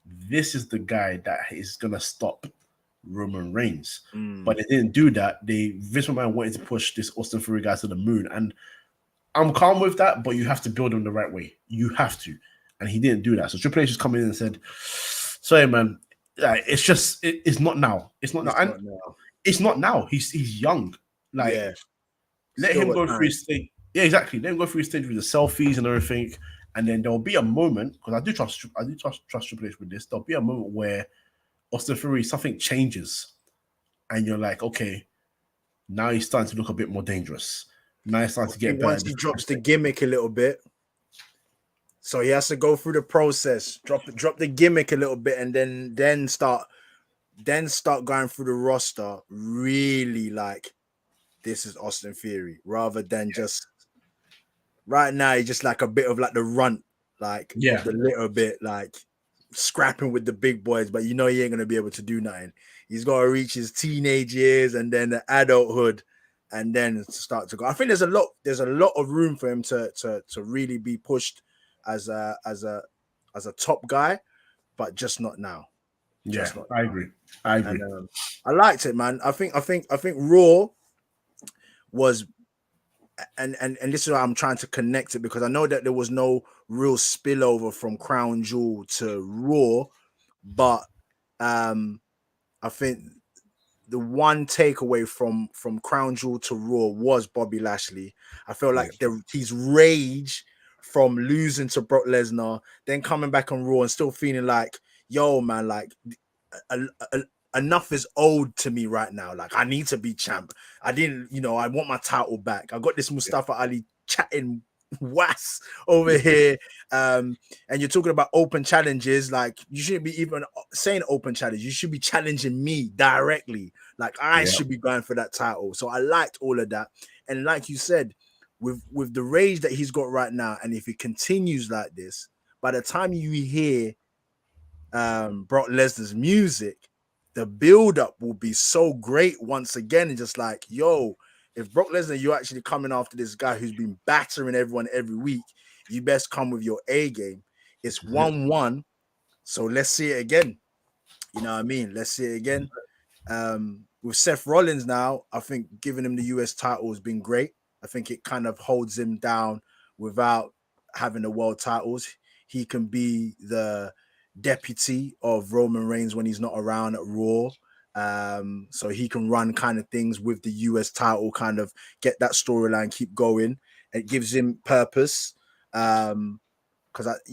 this is the guy that is going to stop Roman Reigns. But they didn't do that. Vince McMahon wanted to push this Austin Theory guy to the moon. And I'm calm with that, but you have to build him the right way. You have to. And he didn't do that. So Triple H just come in and said, sorry, man, it's not now. It's not now. It's not now. He's young. Like, let him go through his stage. Yeah, exactly. Let him go through his stage with the selfies and everything. And then there'll be a moment, because I do trust Triple H with this. There'll be a moment where Austin Theory, something changes, and you're like, okay, now he's starting to look a bit more dangerous. Now he's starting to get better. Once he drops the gimmick a little bit, so he has to go through the process, drop the gimmick a little bit, and then start going through the roster. Really, like, this is Austin Theory, rather than just right now. He's just like a bit of like the runt, like of the little bit, like scrapping with the big boys, but he ain't gonna be able to do nothing. He's got to reach his teenage years and then the adulthood, and then start to go. I think there's a lot of room for him to really be pushed as a top guy, but just not now. I agree. And, I liked it, man. I think Raw was, and this is why I'm trying to connect it, because I know that there was no real spillover from Crown Jewel to Raw, but I think the one takeaway from Crown Jewel to Raw was Bobby Lashley. I feel like his rage from losing to Brock Lesnar, then coming back on Raw and still feeling like, yo, man, like enough is owed to me right now. Like, I need to be champ. I didn't, I want my title back. I got this Mustafa Ali chatting was over here. And you're talking about open challenges. Like, you shouldn't be even saying open challenge. You should be challenging me directly. Like, I Yeah. should be going for that title. So I liked all of that. And like you said, with the rage that he's got right now, and if he continues like this, by the time you hear Brock Lesnar's music, the build-up will be so great once again. And just like, yo, if Brock Lesnar, you're actually coming after this guy who's been battering everyone every week, you best come with your A game. It's 1-1. So let's see it again. You know what I mean? Let's see it again. With Seth Rollins now, I think giving him the US title has been great. I think it kind of holds him down without having the world titles. He can be the deputy of Roman Reigns when he's not around at Raw. So he can run kind of things with the US title, kind of get that storyline, keep going. It gives him purpose. Because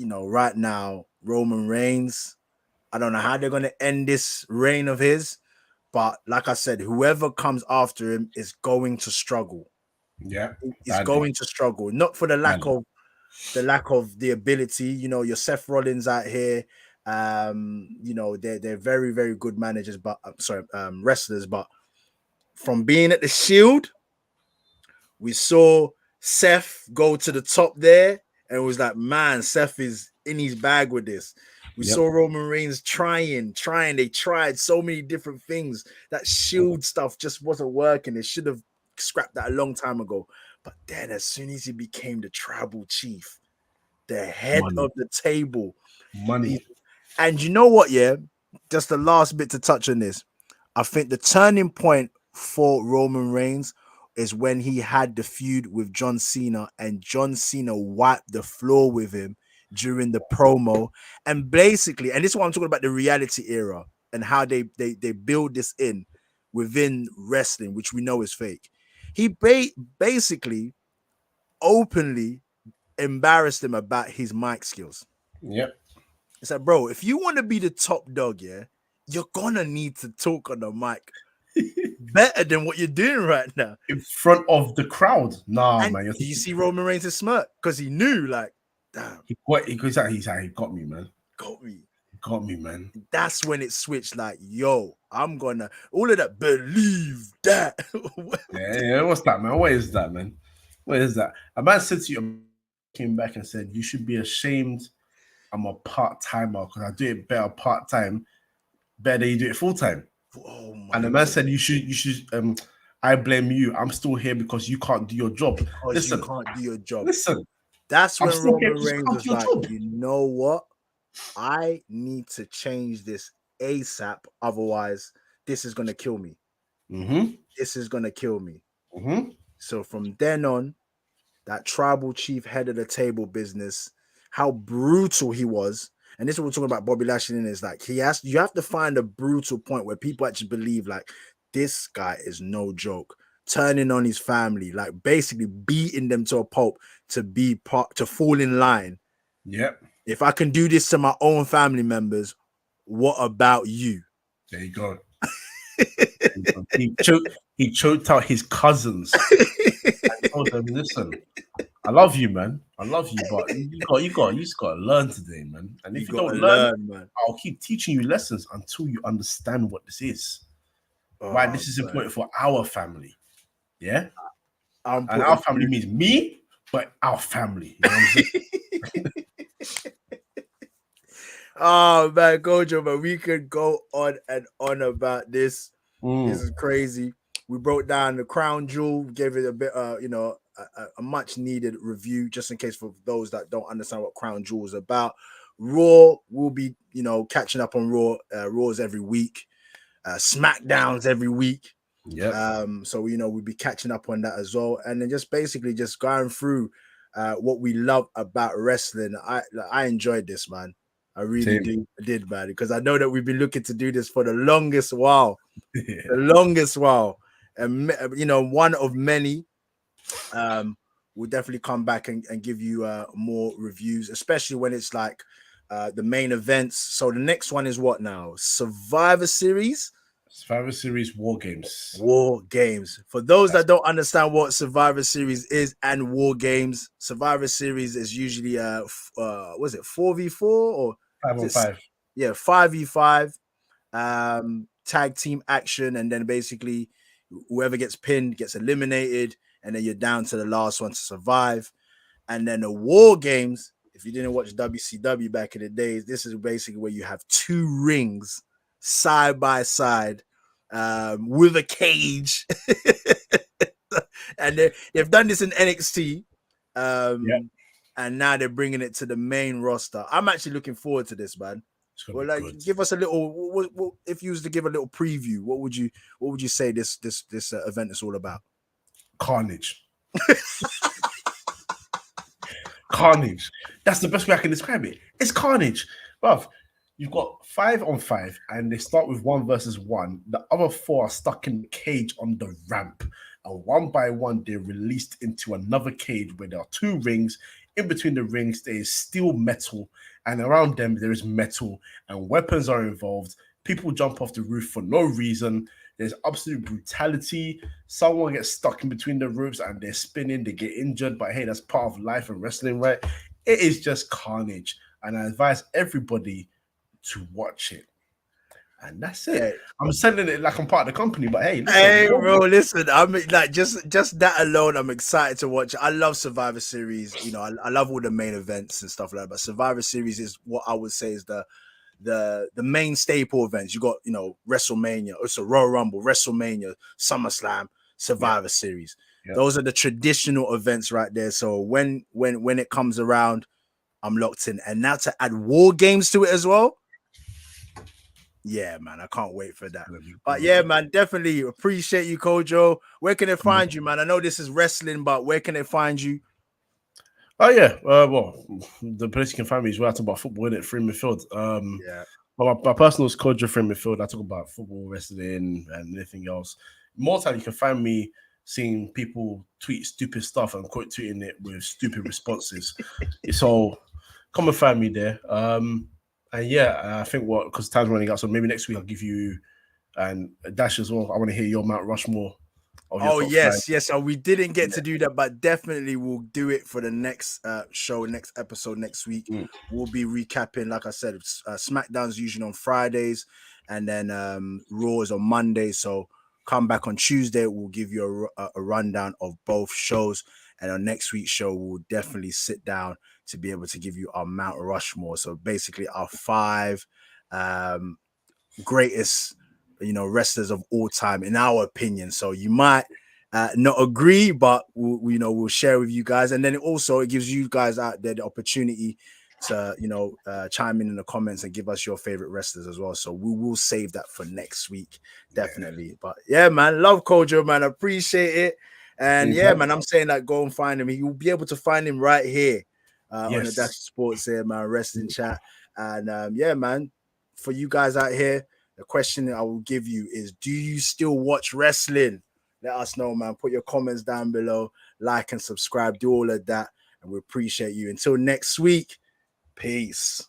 right now, Roman Reigns, I don't know how they're gonna end this reign of his, but like I said, whoever comes after him is going to struggle. Yeah. Is going to struggle, not for the lack of the ability. Your Seth Rollins out here. They're very, very good managers, but wrestlers. But from being at the Shield, we saw Seth go to the top there, and it was like, man, Seth is in his bag with this. We saw Roman Reigns trying. They tried so many different things. That Shield stuff just wasn't working. They should have scrapped that a long time ago. But then as soon as he became the tribal chief, the head of the table. And you know what, yeah? Just the last bit to touch on this. I think the turning point for Roman Reigns is when he had the feud with John Cena, and John Cena wiped the floor with him during the promo. And basically, and this is what I'm talking about, the reality era and how they build this in within wrestling, which we know is fake. He basically openly embarrassed him about his mic skills. Yep. It's like, bro, if you want to be the top dog, yeah, you're gonna need to talk on the mic better than what you're doing right now in front of the crowd. Nah, and man. do you see Roman Reigns' smirk? Because he knew, like, damn, he got me, man. Got me, man. That's when it switched. Like, yo, I'm gonna all of that. Believe that. yeah. What's that, man? What is that, man? What is that? A man said to you, came back and said, "You should be ashamed. I'm a part-timer because I do it better part-time, better than you do it full-time." Oh my! And the man said, "You should. I blame you. I'm still here because you can't do your job. Because you can't do your job. Listen, that's when Roman Reigns was like, you know what? I need to change this ASAP. Otherwise, this is gonna kill me. This is gonna kill me." So from then on, that tribal chief head of the table business, how brutal he was. And this is what we're talking about Bobby Lashley in, is like, you have to find a brutal point where people actually believe like this guy is no joke, turning on his family, like basically beating them to a pulp to fall in line. Yep. If I can do this to my own family members, what about you? There you go. He choked out his cousins. I told them, listen, I love you, man. I love you, but you just gotta learn today, man. And if you don't learn, man, I'll keep teaching you lessons until you understand what this is. Why this is important for our family. Yeah? And our family means me, but our family. You know what I'm saying? Oh man, Kojo, but we could go on and on about this. This is crazy. We broke down the crown jewel, gave it a bit, a much needed review, just in case for those that don't understand what crown jewel is about. Raw will be, catching up on Raws every week, SmackDowns every week. Yeah. So we'll be catching up on that as well, and then just basically just going through what we love about wrestling. I enjoyed this, man. I really did, man, because I know that we've been looking to do this for the longest while. Yeah. The longest while. And one of many. We'll definitely come back and give you more reviews, especially when it's like the main events. So the next one is what now? Survivor Series. Survivor Series War Games. War Games. For those that don't understand what Survivor Series is and War Games, Survivor Series is usually was it 4v4 or 5-on-5? Yeah, 5v5 tag team action, and then basically whoever gets pinned gets eliminated, and then you're down to the last one to survive. And then the War Games, if you didn't watch WCW back in the days, this is basically where you have two rings side by side with a cage. And they've done this in NXT. And now they're bringing it to the main roster. I'm actually looking forward to this, man. Well, like, good. Give us a little. If you was to give a little preview, what would you say this event is all about? Carnage. Carnage. That's the best way I can describe it. It's carnage, bruv. You've got 5-on-5, and they start with 1 versus 1. The other 4 are stuck in the cage on the ramp, and one by one they're released into another cage where there are 2 rings. In between the rings, there is steel metal, and around them there is metal, and weapons are involved. People jump off the roof for no reason. There's absolute brutality. Someone gets stuck in between the ropes and they're spinning, they get injured, but hey, that's part of life and wrestling, right? It is just carnage, and I advise everybody to watch it. And that's it. Yeah. I'm sending it like I'm part of the company, but hey, listen, I'm like just that alone, I'm excited to watch it. I love Survivor Series. You know, I love all the main events and stuff like that, but Survivor Series is what I would say is the main staple events. You got, you know, WrestleMania, also Royal Rumble, WrestleMania, SummerSlam, Survivor Series. Those are the traditional events right there. So when it comes around, I'm locked in. And now to add War Games to it as well. Yeah, man, I can't wait for that. But yeah, man, definitely appreciate you, Kojo. Where can they find you, man? I know this is wrestling, but where can they find you? Oh yeah, well, the place you can find me is where I talk about football in it, free midfield. My personal is Kojo free midfield. I talk about football, wrestling, and anything else. More time, you can find me seeing people tweet stupid stuff and quote tweeting it with stupid responses. So come and find me there. And yeah, I think because time's running out, so maybe next week I'll give you and a dash as well. I want to hear your Mount Rushmore. Oh yes. So we didn't get to do that, but definitely we'll do it for the next next episode next week. We'll be recapping, like I said, SmackDown's usually on Fridays, and then Raw is on Monday. So come back on Tuesday. We'll give you a rundown of both shows, and on next week's show we'll definitely sit down to be able to give you our Mount Rushmore. So basically our 5 greatest, you know, wrestlers of all time in our opinion. So you might not agree, but we'll share with you guys, and then it gives you guys out there the opportunity to chime in the comments and give us your favorite wrestlers as well. So we will save that for next week, definitely. Yeah. But yeah, man, love Kojo, man, appreciate it. And yeah, man, I'm saying that go and find him. You'll be able to find him right here on the Dash Sports here, man, wrestling chat. And yeah, man, for you guys out here, the question that I will give you is, do you still watch wrestling? Let us know, man. Put your comments down below, like and subscribe, do all of that, and we appreciate you. Until next week, peace.